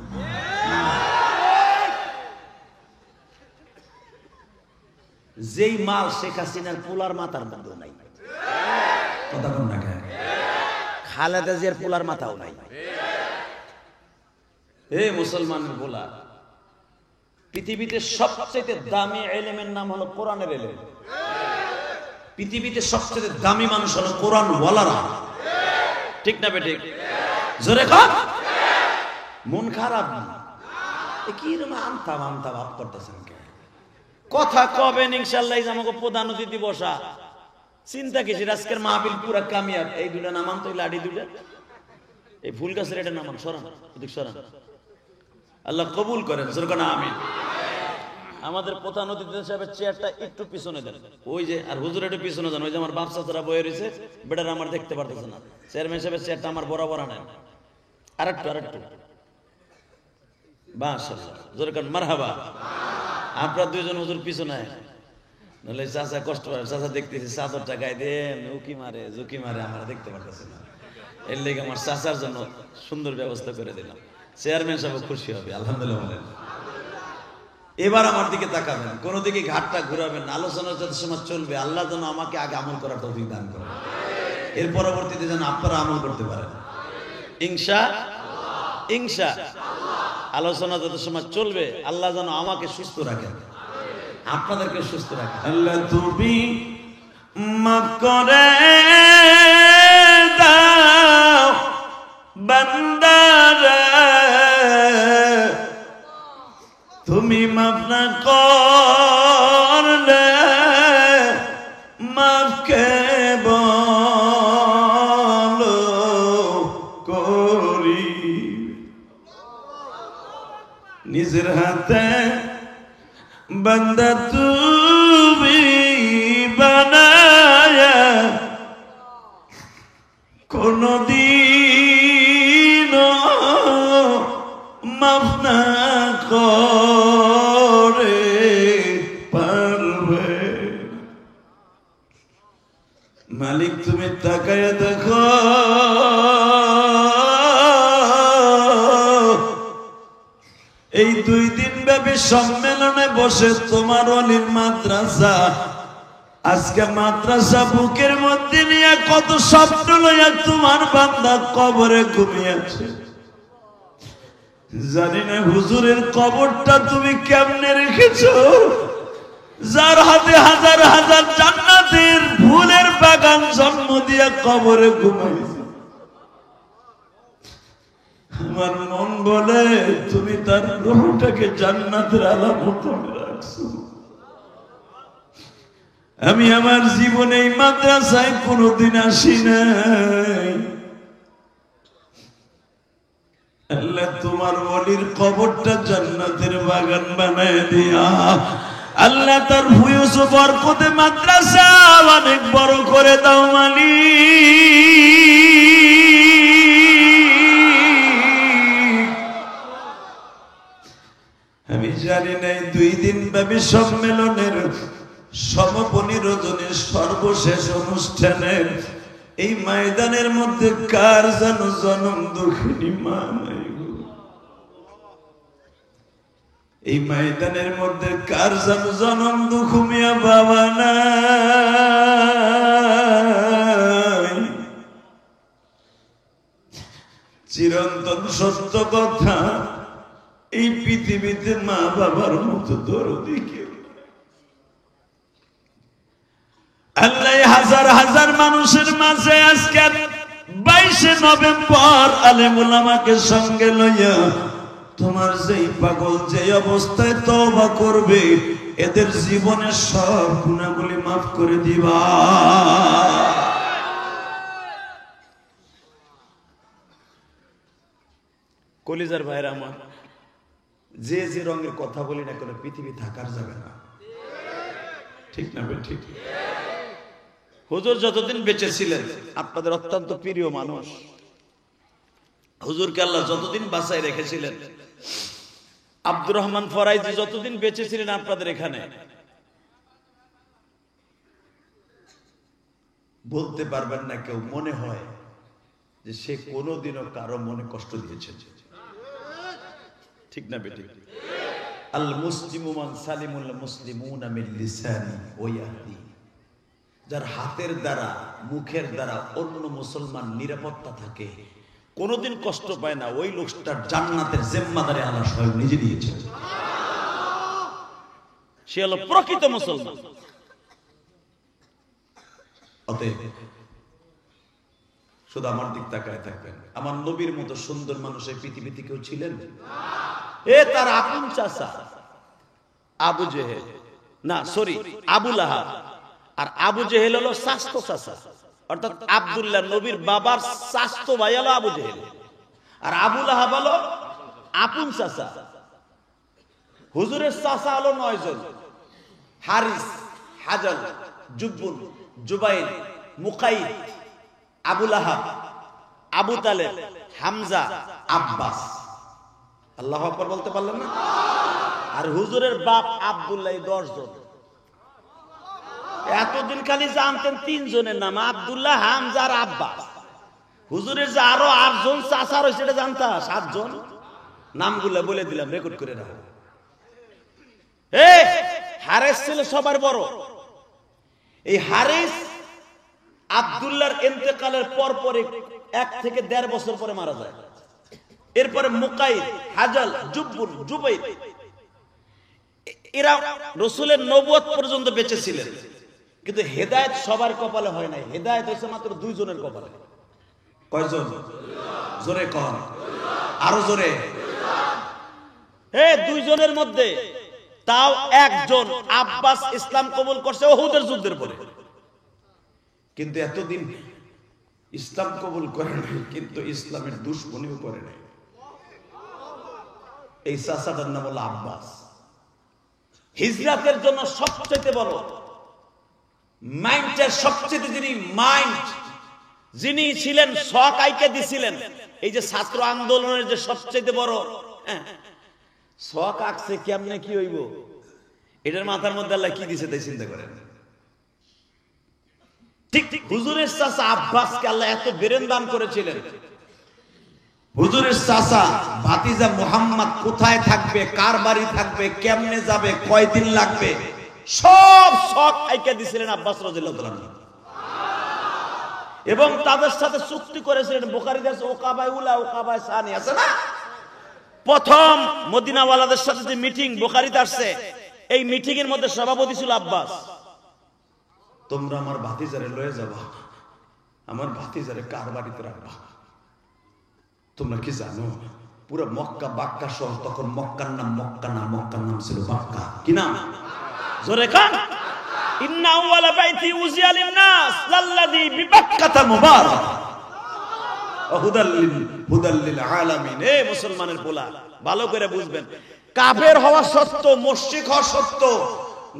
যেই মাল শেখ হাসিনার পোলার মাথার মধ্যে নাই। কথা বল না কেন? খালেদা জিয়ার পোলার মাথাও নাই। এই মুসলমানের পোলা, পৃথিবীতে সবচেয়ে দামি এলেমের নাম হলো কোরআনের এলেম। পৃথিবীতে সবচেয়ে দামি মানুষ হলো কোরআন ওয়ালারা। ঠিক না বেঠিক? জোরে কর। মন খারাপ না? কি রকম আমতা আমতা ভাব করতেছেন কে? কথা কবেন ইনশাআল্লাহ। আমাকে প্রধান অতিথি বসা, চিন্তা কিসের? আজকের মাহফিল পুরা কামিয়াব। এই দুটা নামান তো, লাঠি দুটা, এই ফুল গাছের এটা নামান, সরান ওদিক সরান। আল্লাহ কবুল করেন, জোরে না আমিন। আমাদের প্রধান অতিথি সাহেবের চেয়ারটা একটু পিছনে দেন, ওই যে, আর হুজুর একটু পিছনে দেন। ওই যে আমার বাপ চাচারা বয়ে রয়েছে, বেটারা আমার দেখতে পারতেছে না। চেয়ারম্যান সাহেবের চেয়ারটা আমার বরাবর আনেন, আরেকটু আরেকটু। মাশাআল্লাহ, জোরে কান মারহাবা। আপনারা দুইজন হুজুর পিছনে, নাহলে চাচা কষ্ট পাবে। চাচা দেখতেছি চাদরটা গায়ে দেন, উকি মারে ঝুঁকি মারে, আমরা দেখতে পারতেছি না। এর লেগে আমার চাচার জন্য সুন্দর ব্যবস্থা করে দিলাম। চেয়ারম্যান সাহেব খুশি হবে, আলহামদুলিল্লাহ বলেন। এবার আমার দিকে তাকাবেন, কোন দিকে ঘাটটা ঘুরাবেন। আলোচনা যত সময় চলবে, আল্লাহ যেন আমাকে আগে আমল করার তৌফিক দান করেন, এর পরবর্তীতে যেন আপনারা আমল করতে পারেন ইনশাআল্লাহ। আলোচনা যত সময় চলবে, আল্লাহ যেন আমাকে সুস্থ রাখেন, আপনাদেরকে সুস্থ রাখেন। আল্লাহ তুমি মাফ করে দাও বান্দারে, তুমি মাফ না করলে মাফ কে বলো করি। নিজের হাতে বান্দা তুমি বানায়া, কোনদিন মাফ না করে পারবে। মালিক তুমি তাকায় দেখো, এই 2 দিন ব্যাপী সম্মেলনে বসে তোমার ওলির মাদ্রাসা, আজকে মাদ্রাসা বুকের মধ্যে নিয়ে কত স্বপ্ন লইয়া তোমার বান্দা কবরে ঘুমিয়েছে। জানি না হুজুরের কবরটা তুমি কেমনে রেখেছো, যার হাতে হাজার হাজার জান্নাতের ফুলের বাগান জন্ম দিয়ে কবরে ঘুমাইছে। আমার মন বলে তুমি তার রূহটাকে জান্নাতের আলামত রাখছো। আমি আমার জীবনে এই মাদ্রাসায় কোনোদিন আসি নাই। আল্লাহ তোমার ওলির কবরটা জান্নাতের বাগান বানায় দিয়া, আল্লাহ তার ভূয়স বরকতে মাদ্রাসা অনেক বড় করে দাও মালিক। আমি জানি না 2 দিন ব্যাপী সম্মেলনের সমাপনী রজনীর সর্বশেষ অনুষ্ঠানের এই ময়দানের মধ্যে কার যেন জনম দুঃখিনী মা নাই। এই ময়দানের মধ্যে কার যেন জনম দুঃখিয়া বাবা নাই। চিরন্তন সত্য কথা, এই পৃথিবীতে মা বাবার মতো দরদি কেউ। আল্লাহ হাজার হাজার মানুষের মাঝে আজকে 22শে নভেম্বর আলেম উলামাকে সঙ্গে লইয়া তোমার যেই পাগল যে অবস্থায় তওবা করবে, এদের জীবনের সব গুনাহগুলি মাফ করে দিবা। কলিজার ভাইরা আমার, যে যে রঙের কথা বলি না কেন, পৃথিবী থাকার যাবে না। ঠিক না বে? ঠিক। হুজুর যতদিন বেঁচে ছিলেন, আপনাদের অত্যন্ত প্রিয় মানুষ, হুজুরকে আল্লাহ যতদিন বাঁচায় রেখেছিলেন, আব্দুর রহমান ফরাইজি যতদিন বেঁচে ছিলেন আপনাদের এখানে, বলতে পারবেন না কেউ মনে হয় যে সে কোনোদিনও কারো মনে কষ্ট দিয়েছে। ঠিক না বেটি? আল মুসলিমু মান সালিমুল মুসলিমুনা মিন লিসানি ওয়া ইয়াদি, যার হাতের দ্বারা মুখের দ্বারা অন্য মুসলমান নিরাপত্তা থাকে, কোনোদিন কষ্ট পায় না, ওই লোকটার জান্নাতের জিম্মাদারি আল্লাহ স্বয়ং নিজে দিয়েছেন। সে হলো প্রকৃত মুসলমান। অতএব শুধু আমার দিক তাকায় থাকবেন। আমার নবীর মতো সুন্দর মানুষ এই পৃথিবীতে কেউ ছিলেন? তার আপন চাচা আবু জেহেল, না সরি আবু লাহাব, আর আবু জেহেল হলো শাস্ত চাচা, অর্থাৎ আব্দুল্লাহ নবীর বাবার শাস্ত ভাই হলো আবু জেহেল, আর আবু লাহাব হলো আপন চাচা। হুজুরের চাচা হলো 9 জন: হারিস, হাজাল, জুব্বুন, জুবাইর, মুকাইদ, আবু লাহাব, আবু তালেব, হামজা, আব্বাস। আল্লাহু আকবার বলতে পারলেন না? আর হুজুরের বাপ আব্দুল্লাহ 10 জন। এতদিন খালি জানতেন 3 জনের নাম, আব্দুল্লাহ, হামজা আর আব্বাস। হুজুরের যে আরো 8 জন চাচা রয়েছে এটা জানতা? 7 জন। নামগুলো বলে দিলাম, রেকর্ড করে রাখো। হারিস ছিল সবার বড়। এই হারিস আব্দুল্লাহর ইন্তেকালের পর পরে 1 থেকে 1.5 বছর পরে মারা যায়। এরপরে মুকাইদ, হাজাল, জুব্বুন, জুবাইর, এরা রাসূলের নবুয়ত পর্যন্ত বেঁচে ছিলেন, কিন্তু হেদায়েত সবার কপালে হয় নাই। হেদায়েত হয়েছে মাত্র 2 জনের কপালে। কয়জন? জোরে কোন, আরো জোরে। 2 জনের মধ্যে তাও একজন আব্বাস ইসলাম কবুল করছে উহুদের যুদ্ধের পরে, কিন্তু এতদিন ইসলাম কবুল করে নাই, কিন্তু ইসলামের দুশমনিও করে নাই। এই চাচাটার নাম হলো আব্বাস। হিজরাতের জন্য সবচেয়ে বড় মাইন্ডের সবচেয়ে যিনি ছিলেন, শখ আইকে দিছিলেন। এই যে ছাত্র আন্দোলনের যে সবচেয়ে বড় শখ আঁকছে, কেমনে কি হইব, এটার মাথার মধ্যে আল্লাহ কি দিছে তাই চিন্তা করেন। ঠিক হুজুরের চাচা আব্বাসকে আল্লাহ এত বেরেন দান করেছিলেন। হুজুরের চাচা ভাতিজা মুহাম্মদ কোথায় থাকবে, কার বাড়ি থাকবে, কেমনে যাবে, কয়দিন লাগবে, সব শখ আইকা দিছিলেন আব্বাস রাদিয়াল্লাহু তাআলা। এবং তাদের সাথে চুক্তি করেছিলেন। বুখারীতে আছে ওকাবায়ে উলা, ওকাবায়ে সানি আছে না? প্রথম মদিনাওয়ালাদের সাথে যে মিটিং বুখারীতে আসছে, এই মিটিং এর মধ্যে সভাপতি ছিল আব্বাস। তোমরা আমার ভাতিজারে লয়ে যাবা, আমার ভাতিজারে কার বাড়িতে রাখবা। তোমরা কি জানো, পুরো মক্কা বাক্কা শহর, তখন মক্কার নাম মক্কা না, মক্কার নাম ছিল বাক্কা। কি নাম? জোরে কান। ইন্না আউওয়ালা বাইতি উযিয়া লিন-নাস লাল্লাযী বিবাক্কাতা মুবারাক ওয়া হুদাল লিল আলামিন। মুসলমানের পোলা, ভালো করে বুঝবেন, কাফের হওয়া সত্য, মুশরিক হওয়া সত্য,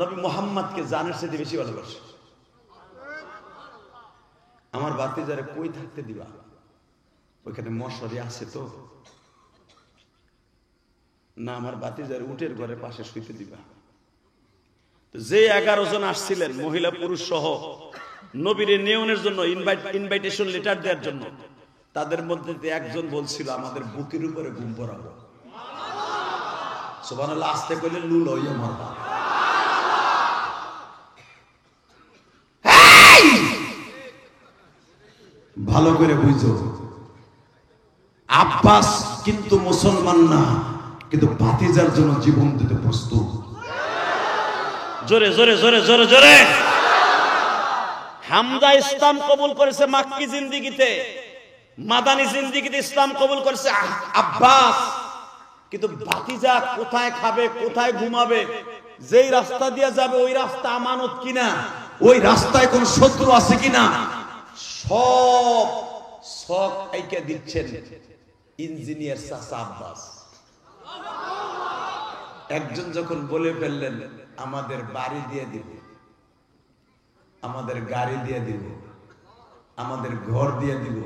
নবী মুহাম্মদকে জানের সাথে বেশি ভালোবাসে। আমার ভাতিজারে কই থাকতে দিবা? ওইখানে মশারি আছে তো না? আমার ভাতিজার উটের ঘরে পাশে শুইতে দিবা? যে 11 জন আসছিলেন, মহিলা পুরুষ সহ, নবীর নিয়নের জন্য ইনভাইটেশন লেটার দেওয়ার জন্য, তাদের মধ্যে একজন বলছিল আমাদের বুকের উপরে ঘুম পড়াবো। সুবহানাল্লাহ, আস্তে কইলে লুল হইয়া মারবা। ভালো করে বুঝো, আব্বাস কিন্তু মুসলমান না, কিন্তু ভাতিজার জন্য জীবন দিতে প্রস্তুত। জোরে জোরে জোরে জোরে জোরে। হামজা ইসলাম কবুল করেছে মাক্কি জিন্দেগিতে, মাদানী জিন্দেগিতে ইসলাম কবুল করেছে আব্বাস, কিন্তু ভাতিজা কোথায় খাবে, কোথায় ঘুমাবে, যেই রাস্তা দিয়ে যাবে ওই রাস্তা আমানত কিনা, ওই রাস্তায় কোন শত্রু আছে কিনা, সব শখ আইকা দিচ্ছেন ইঞ্জিনিয়ার চাচা আব্বাস। একজন যখন বলে ফেললেন আমাদের বাড়ি দিয়ে দিব, আমাদের গাড়ি দিয়ে দিব, আমাদের ঘর দিয়ে দিব,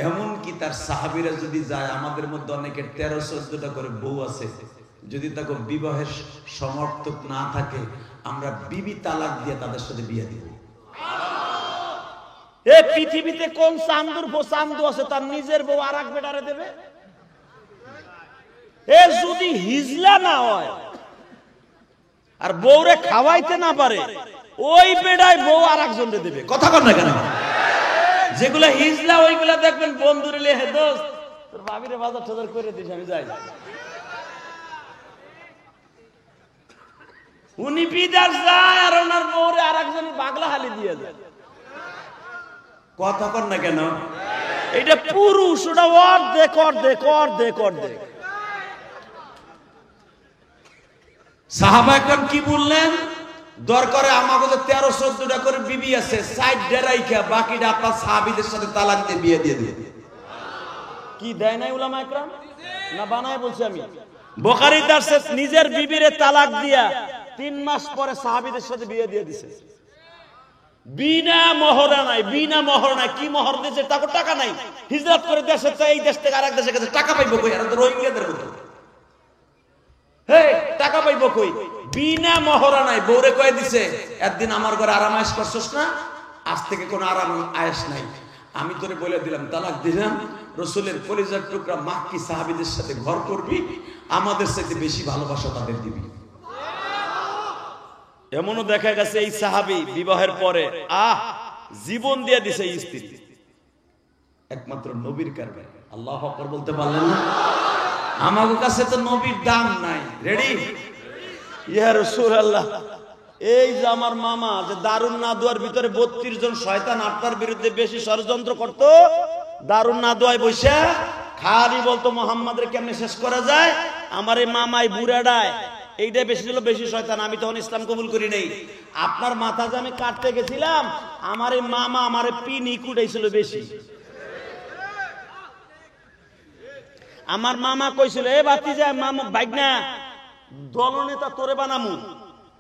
এমনকি তার সাহাবীরা যদি যায়, আমাদের মধ্যে অনেকের 13-14টা করে বউ আছে, যদি তাকে বিবাহের সমর্থক না থাকে, আমরা বিবি তালাক দিয়ে তাদের সাথে বিয়ে দিব। এই পৃথিবীতে কোন চান্দুর চান্দু আছে তার নিজের বউ আর এক বেটারে দেবে? এ যদি হিজলা না হয় আর বউরে খাওয়াইতে না পারে, ওই বেড়ায় বউ আর একজনকে দেবে। কথা কন না কেন? যেগুলা হিজলা ওইগুলা দেখবেন বন্ধুরে লে, হে দোস্ত তোর ভাবিরে বাজার টাজার করে দিস, আমি যাই। উনি বিদার যায় আর ওনার বউরে আর একজন বাগলা হালি দিয়ে যায়। কথা কন না কেন? এটা পুরুষ, ওটা অর্ধেক অর্ধেক অর্ধেক অর্ধেক। সাহাবা একরাম কি বললেন? দরকারে আমাকে 13-14টা করে বিবি আছে, 60টা রাইখা বাকিটা আপনার সাহাবীদের সাথে তালাক দিয়ে বিয়ে দিয়ে দিয়ে। কি দেয় নাই উলামা একরাম? না বানায় বলছি আমি? বুখারী দার্সে নিজের বিবিরে তালাক দিয়া 3 মাস পরে সাহাবীদের সাথে বিয়ে দিয়ে দিছে। বিনা মোহরা নাই, বিনা মোহর নাই। কি মোহর দিয়েছে? টাকা নাই। হিজরত করে দেশে, এই দেশ থেকে আরেক দেশে গেছে, টাকা পাইবো কই? আর তো রোহিঙ্গাদের মতো। হে, টাকা পাইবো কই? বিনা মোহরা নাই। বউরে কয়ে দিছে, একদিন আমার ঘরে আরাম আয়েশ করছস না, আজ থেকে কোনো আরাম আয়েশ নাই। আমি তোরে বলে দিলাম, তালাক দিলাম, রাসূলের কলিজার টুকরা মাক্কি সাহাবীদের সাথে ঘর করবি, আমাদের সাথে বেশি ভালোবাসা তাদের দিবি। এমনও দেখা গেছে এই সাহাবী বিবাহের পরে জীবন দিয়ে দিছে এই স্ত্রী। একমাত্র নবীর কারণে। আল্লাহু আকবার বলতে পারলেন না? আমাদের কাছে তো নবীর দাম নাই। রেডি? ইয়া রাসূলুল্লাহ, এই যে আমার মামা যে দারুন নাদুয়ার ভিতরে 32 জন শয়তান আপনার বিরুদ্ধে বেশি ষড়যন্ত্র করত, দারুন নাদুয়ায় বসে খালি বলতো মুহাম্মাদের কেমনে শেষ করা যায়, আমার এই মামাই বুড়াডায় এইটা বেশি ছিল, বেশি শয়তান। আমি তখন ইসলাম কবুল করি নাই। আপনার মাথা যে আমি কাটতে গেছিলাম, আমার এই মামা আমার পিনি কুটাইছিল বেশি। আমার মামা কইছিল, এ ভাতিজা, মামা বাইগনা দলনেতা তোরে বানামু,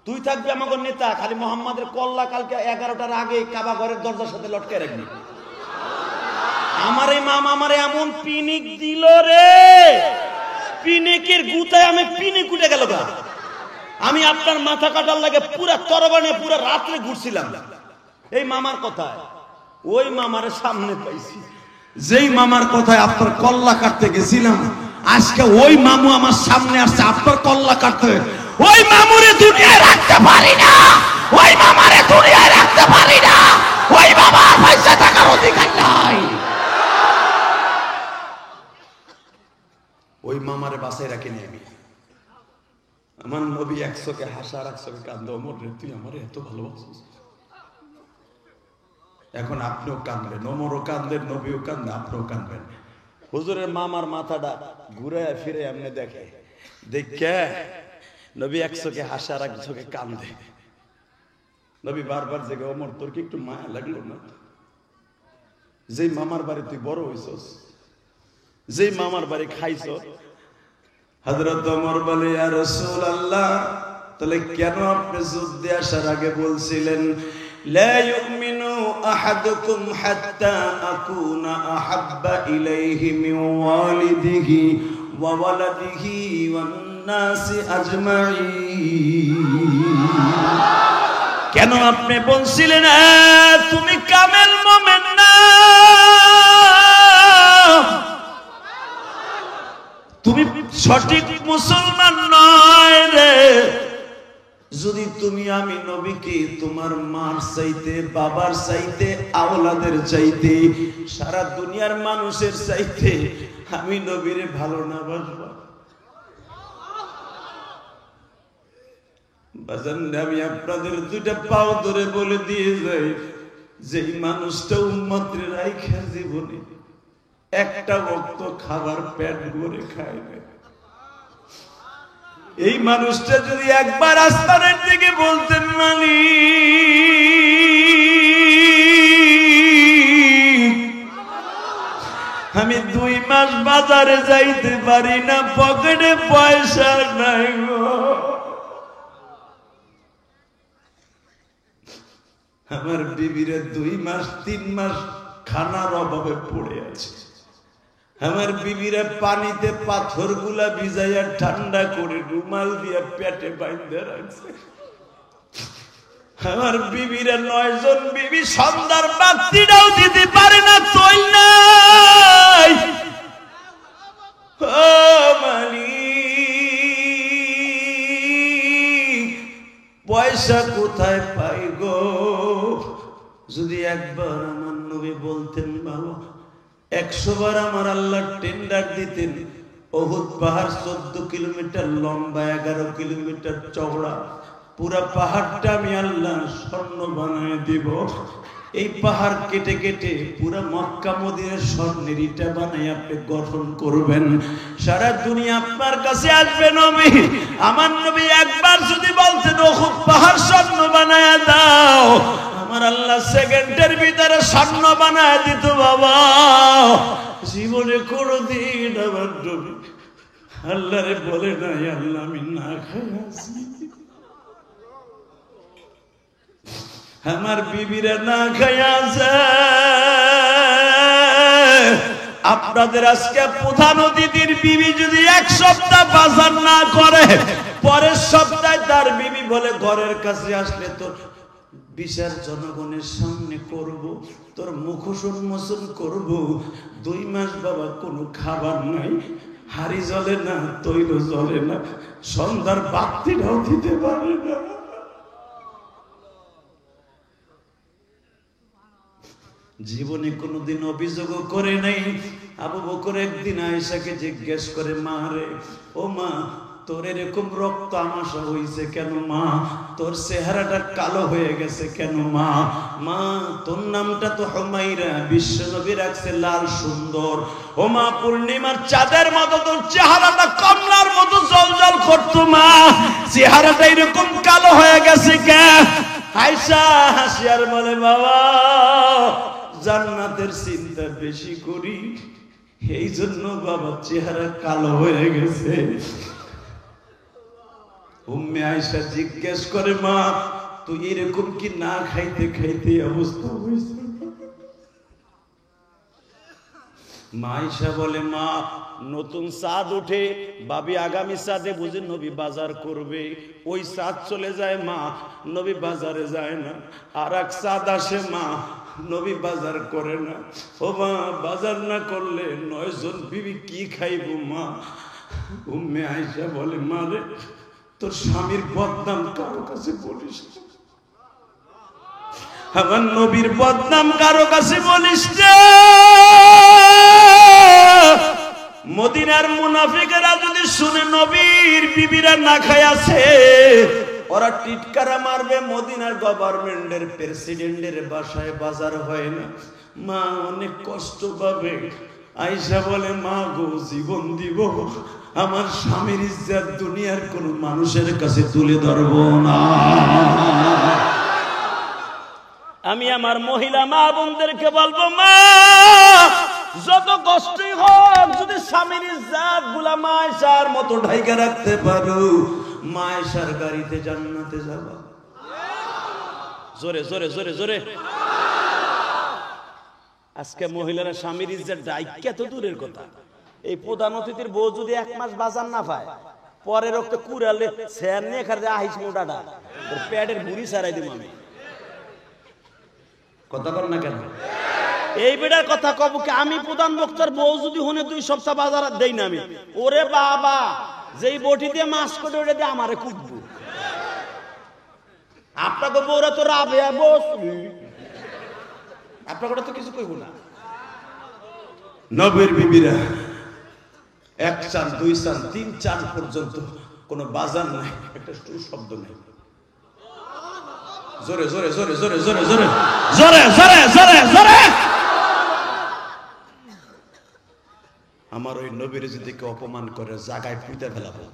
তুই থাকবি আমাকে নেতা, খালি মুহাম্মাদের কল্লা কালকে 11টার আগে কাবা ঘরের দরজার সাথে লটকে রাখবি। আমার এই মামা আমারে এমন পিনিক দিল রে, পিনিকের গুতায় আমি পিনি কুটে গেল গা। আমি আপনার মাথা কাটার লাগে পুরা তরবানে পুরা রাত্রে ঘুরছিলাম এই মামার কথায়। ওই মামারে সামনে পাইছি, যেই মামার কথায় আপনার কল্লা কাটতে গেছিলাম, আজকে ওই মামু আমার সামনে আসছে আপনার কল্লা কাটতে। ওই মামুরে দুনিয়ায় রাখতে পারি না, ওই মামারে দুনিয়ায় রাখতে পারি না, ওই মামার পয়সা টাকার অধিকার নাই। ওই মামারে বাসায় রাখিনি আমি। আমার নবী 1 চোখে হাসা আর 1 চোখে কান্দে, ওমর রে তুই আমারে এত ভালোবাসিস। এখন আপনিও কাঁদবেন, ওমরও কাঁদবেন, নবীও কাঁদবেন, আপনিও কাঁদবেন। হুজুরের মামার মাথাটা ঘুরে ফিরে এমনি দেখে, দেখে নবী 1 চোখে হাসে আর 1 চোখে কান্দে। নবী বারবার জেগে, ওমর তোর কি একটু মায়া লাগলো না? যেই মামার বাড়ি তুই বড় হইছস, যেই মামার বাড়ি খাইছ। হযরত ওমর বলে, ইয়া রাসূলুল্লাহ, তাহলে কেন আপনি যুদ্ধে আসার আগে বলছিলেন লা ইউমিনু আহাদুকুম হাত্তা আকুনা আহাব্বা ইলাইহি মিন ওয়ালিদিহি ওয়া ওয়ালাদিহি ওয়ান নাসি আজমাইন? কেন আপনি বলছিলেন তুমি কামেল মুমিন না, তুমি সঠিক মুসলমান নয় রে, যদি তুমি আমি নবীকে তোমার মার চাইতে, বাবার চাইতে, আওলাদের চাইতে, সারা দুনিয়ার মানুষের চাইতে আমি নবীরে ভালো না বাসবা? বাজান, আমি আপনাদের 2টা পাও ধরে বলে দিয়ে যাই, যেই মানুষটা উম্মতের রাইখা জীবনে একটা বক্ত খাবার পেট ভরে খায় না, এই মানুষটা যদি একবার আসমানের দিকে বলতেন মালিক আমি 2 মাস বাজারে যাইতে পারি না, পকেটে পয়সা নাই গো, আমার বিবিরে 2 মাস 3 মাস খানার অভাবে পড়ে আছে, আমার বিবিরা পানিতে পাথরগুলা ভিজাইয়া ঠান্ডা করে রুমাল দিয়া পেটে বাইন্ধে রাখছে। আমার বিবিরা 9 জন বিবি সন্ধ্যার বাতিটাও দিতে পারে না, তৈল নাই। ও মালিক, পয়সা কোথায় পাই গো? যদি একবার আমার নবী বলতেন বাবা, 100 বার আমার আল্লাহ টেন্ডার দিতেন, উহুদ পাহাড় 14 কিলোমিটার লম্বা, 11 কিলোমিটার চওড়া, পুরা পাহাড়টা আমি আল্লাহ স্বর্ণ বানায় দিব। এই পাহাড় কেটে কেটে পুরা মক্কা মদিনার স্বর্ণের ইটা বানায় আপনি গঠন করবেন, সারা দুনিয়া আপনার কাছে আসবে নবী। আমার নবী একবার যদি বলতেন উহুদ পাহাড় স্বর্ণ বানায় দাও, আমার আল্লাহ সেকেন্ডের ভিতরে স্বর্ণ বানায় দিত বাবা। জীবনে কোনদিন আমার নবী আল্লাহরে বলে নাই আল্লাহ আমি না খাই আছি। আমার বিবিরা না খাইয়া আছে। আপনাদের আজকে প্রধান অতিথির বিবি যদি 1 সপ্তাহ বাজার না করে, পরের সপ্তাহে তার বিবি বলে ঘরের কাছে আসলে তোর বিচার জনগণের সামনে করব, তোর মুখোশ উন্মোচন করব। 2 মাস বাবা কোনো খাবার নাই, হাড়ি জ্বলে না, তৈল জ্বলে না, সন্ধ্যার বাতিটাও দিতে পারে না। জীবনে কোনোদিন অভিযোগ করে নাই। আবু বকর একদিন আয়েশাকে জিজ্ঞেস করে, মা রে, ও মা, তোর এরকম রক্ত আমাশা হয়েছে কেন মা? তোর চেহারাটা কালো হয়ে গেছে কেন মা? মা, তোর নামটা তো হুমায়রা, বিশ্ব নবী রাখছে লাল সুন্দর। ও মা, পূর্ণিমার চাঁদের মতো তোর চেহারাটা কমলার মতো জলজল করতো মা, চেহারাটা এরকম কালো হয়ে গেছে কে? আয়েশা হাসিয়ার বলে, বাবা জান্নাতের চিন্তা বেশি করি, এই জন্য বাবা চেহারা কালো হয়ে গেছে। উম্মে আয়েশা জিজ্ঞেস করে, মা তুই এরকম কি না খাইতে খাইতে অবস্থা হয়েছে? মা আয়েশা বলে, মা নতুন চাঁদ উঠে, ভাবি আগামী চাঁদে বুঝি নবী বাজার করবে, ওই চাঁদ চলে যায় মা, নবী বাজারে যায় না। আর এক চাঁদ আসে মা, নবী বাজার করে না। ও মা, বাজার না করলে 9 জন বিবি কি খাইব মা? উম্মে আয়েশা বলে, মা রে, তোর স্বামীর বদনাম কারো কাছে বলিস না, আমার নবীর বদনাম কারো কাছে বলিস না। মদিনার মুনাফিকেরা যদি শুনে নবীর বিবিরা না খায় আছে, ওরা টিটকারা মারবে। মদিনার গভর্নমেন্টের প্রেসিডেন্টের বাসায় বাজার হয় না, মা অনেক কষ্ট পাবে। আয়েশা বলে, মা গো, জীবন দিব, আমার স্বামীর ইজ্জত দুনিয়ার কোন মানুষের কাছে তুলে ধরব না। আমি আমার মহিলা মা বোনদেরকে বলবো, মা যত কষ্টই হোক, যদি স্বামীর ইজ্জত গুলা মা আয়েশার মতো ঢাইকা রাখতে পারো, মা আয়েশার গাড়িতে জান্নাতে যাবা। জোরে জোরে জোরে জোরে। আজকে মহিলারা স্বামীর ইজ্জত ঢাইকা তো দূরের কথা, এই প্রধান অতিথির বউ যদি 1 মাস বাজার না পায়, পরে রক্ত কুড়ালে স্যার নিয়ে খাতে আহিস মোটাটা পেটের বুড়ি ছাড়াই দিব আমি। কথা বল না কেন? এই বেটার কথা কব কি? আমি প্রধান বক্তার বউ যদি হনে 2 সপ্তাহ বাজার দেই না আমি, ওরে বাবা, যেই বটি দিয়ে মাছ করে ওটা দিয়ে আমারে কুটবো। আপনাকে বউরা তো রাবে বস, আপনাকে তো কিছু কইব না। নবীর বিবিরা 1 চান 2 চান 3 চান পর্যন্ত কোনো বাজার নাই, একটা শব্দ নাই। জোরে জোরে জোরে জোরে জোরে জোরে জোরে জোরে জোরে জোরে। আমার ওই নবীর যদি কেউ অপমান করে, জায়গায় পুঁতে ফেলাবো,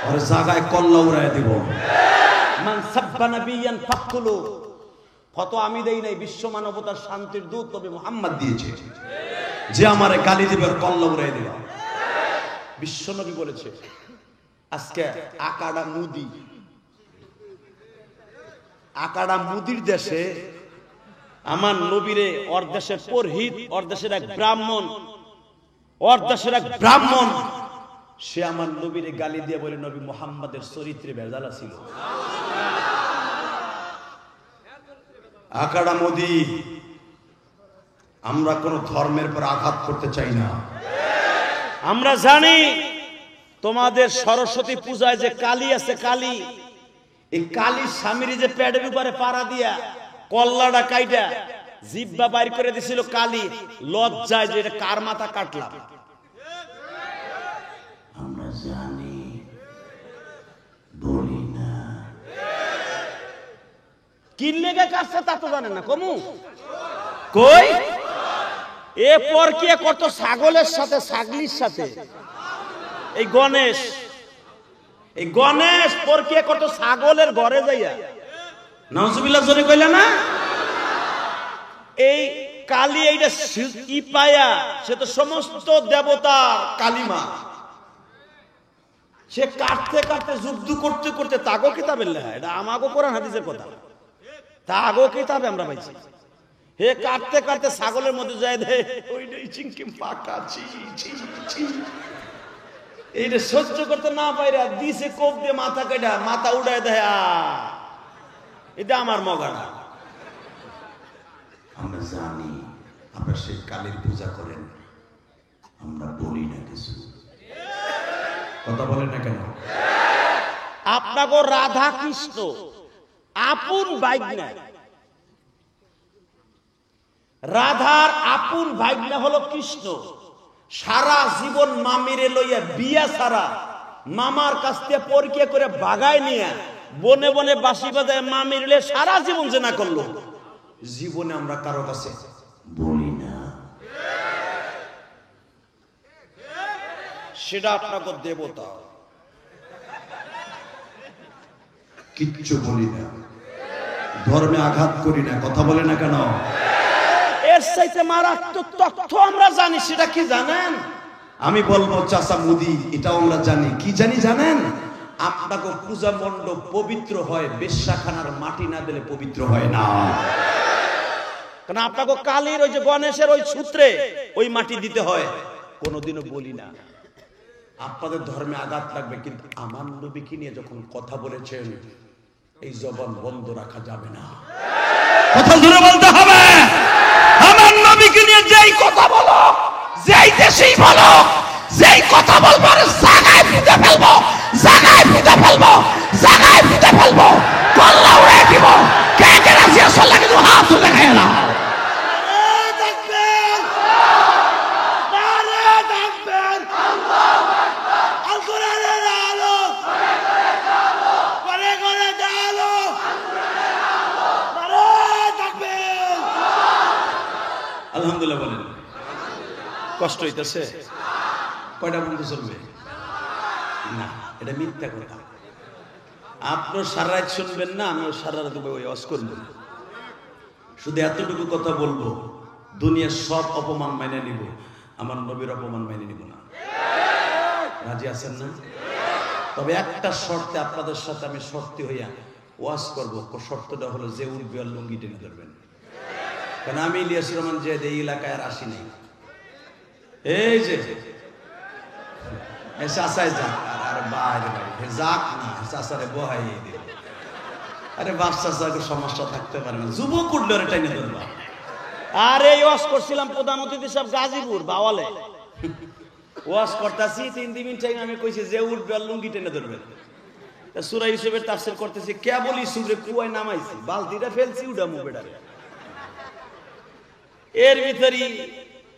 ওর জায়গায় কল্লা উড়াই দিব। মান সাব্বা নাবিয়ান ফাকতুলু, ফতোয়া আমি দেই নাই, বিশ্ব মানবতার শান্তির দূত নবী মুহাম্মদ দিয়েছে। যে আমারে গালি দিবে কল্লা উড়াই দিবা, বিশ্ব নবী বলেছে। আজকে আকাড়া মুদির দেশে আমার নবীরে, ওর দেশের পুরোহিত, ওর দেশের এক ব্রাহ্মণ ওর দেশের এক ব্রাহ্মণ, সে আমার নবীর গালি দিয়ে বলে নবী মুহাম্মাদের চরিত্রে ভেজাল ছিল। আকাড়া মোদি, আমরা কোন ধর্মের পর আঘাত করতে চাই না। আমরা জানি তোমাদের সরস্বতী পূজায় যে কালী আছে, কালী, এই কালীর স্বামীর যে পেটের উপরে পাড়া দিয়া কল্লাটা কাইটা জিব্বা বাইর করে দিছিল কালী, লজ্জায় যে এটা কার মাথা কাটলাম। আমরা জানি, বলি না। কি লেগে কাটছে তা তো জানেন না। কমু কই এ পর কি কত ছাগলের সাথে, ছাগলির সাথে। এই গণেশ পর কি কত ছাগলের ঘরে যাইয়া, নাউজুবিল্লাহ জোরে কইলা না। এই কালী এইটা কি পায়া, সে তো সমস্ত দেবতা কালিমা, সে কাটতে কাটতে যুদ্ধ করতে করতে তাগো কিতাবের লেখা, এটা আমাগো কোরআন হাদিসের কথা, তাগো কিতাবে আমরা পাইছি। হে কাটতে কাটতে ছাগলের মধ্যে যায় দে ওইটাই চিংকিম পাকা ছি ছি ছি, এইটা সহ্য করতে না পাইরা দিছে কোপ দিয়ে মাথা কেটে মাথা উড়ায় দেয়। এটা আমার মগানা। আমরা জানি আপনারা সেই কালীর পূজা করেন, আমরা বলি না কিছু। কথা বলেন না কেন? আপনাকে রাধা কৃষ্ণ আপন ভাগ্না, রাধার আপন ভাগ্না হলো কৃষ্ণ। সারা জীবন মামিরে লইয়া বিয়া ছাড়া মামার কাছ থেকে পরীক্ষা করে বাগায় নিয়ে বনে বনে বাঁশি বাজায় মামির লে সারা জীবন জেনা করলো। জীবনে আমরা কারো কাছে বলি না, সেটা আপনাকে দেবতা। কিচ্ছু বলি না, ধর্মে আঘাত করি না। কথা বলে না কেন? এর চাইতে মারাত্মক তথ্য আমরা জানি, সেটা কি জানেন? আমি বলবো চাচা মুদি, এটাও আমরা জানি। কি জানি জানেন? আপনাকে পূজা মণ্ডপ পবিত্র হয়, বেশ্যাখানার মাটি না দিলে পবিত্র হয় না। কারণ আপনাকে কালীর ওই যে গণেশের ওই সূত্রে ওই মাটি দিতে হয়। কোনোদিনও বলি না। আপনাদের ধর্মে আঘাত লাগবে, কিন্তু আমার নবীকে নিয়ে যখন কথা বলেছেন, এই জবান বন্ধ রাখা যাবে না। কথা জোরে বলতে হবে। আমার নবীকে নিয়ে যেই কথা বলো, যেই দেশেই বলো, যেই কথা বলবো জায়গায় ফুটে ফেলবো, জায়গায় ফুটে ফেলবো, জায়গায় ফুটে ফেলবো, কল্লা উড়ে দিব। কে কে রাজি আসলে কিন্তু হাত তুলে খায় না। আলহামদুলিল্লাহ বলেন। কষ্ট হইতেছে? কয়টা বন্ধু চলবে না, এটা মিথ্যা কথা। আপনার সারা রাত শুনবেন না, আমিও সারা রাত ওয়াজ করব। শুধু এতটুকু কথা বলবো, দুনিয়ার সব অপমান মেনে নিব, আমার নবীর অপমান মেনে নিব না। রাজি আছেন না? তবে একটা শর্তে আপনাদের সাথে আমি শর্তি হইয়া ওয়াজ করবো। শর্তটা হলো যে উঠবে আর লুঙ্গি টেনে ধরবেন। কারণ আমি ইলিয়াসুর রহমান যে এই এলাকায় আর আসি নাই। এই যে চাষায় যাক, আর বাইরে বাইরে যাক না, চাষারে বহাইয়ে দিল। আরে বাপ চাষাকে সমস্যা থাকতে পারে না, যুবক উঠলে ওরা টেনে ধরবা। আর এই ওয়াজ করছিলাম প্রধান অতিথি সব গাজীপুর বাওয়ালে, ওয়াজ করতেছি 3 মিনিট টাইম আমি কইছি যে উঠবে আর লুঙ্গি টেনে ধরবেন। সূরা ইউসুফের তাফসীর করতেছি, কেবল ইউসুফরে কুয়ায় নামাইছি, বালতিটা ফেলছি উডা মুবেডারে। এর ভিতরই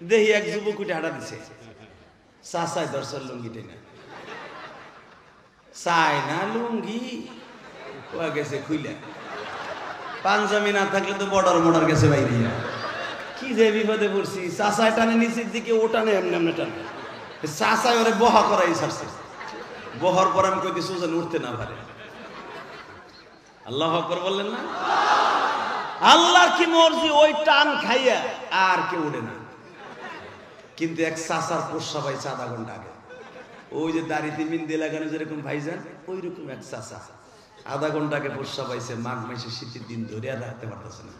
দেখি এক যুবক উঠে হাঁটা দিছে, চাচাই দর্শন লুঙ্গি টেনে। চাই না লুঙ্গি গেছে খুইলা, পাঞ্জাবি না থাকলে তো বর্ডার মোডার গেছে বাইরে। কি যে বিপদে পড়ছি, চাচাই টানে নিচের দিকে, ও টানে এমনি এমনি টানে। চাচাই ওরে বহা করাই ছাড়ছে। বহার পর আমি কইতে সুজন উঠতে না পারে। আল্লাহু আকবার বললেন না? আল্লাহর কি মর্জি, ওই টান খাইয়া আর কেউ উঠে না। কিন্তু এক চাচার পোষা পাইছে আধা ঘন্টা আগে, ওই যে দাড়িতে মিন্দি লাগানো যেরকম ভাইজান, ওই রকম এক চাচা আধা ঘন্টা আগে পোষা পাইছে। মাঘ মাসে শীতের দিন ধরে আর রাখতে পারতেছে না।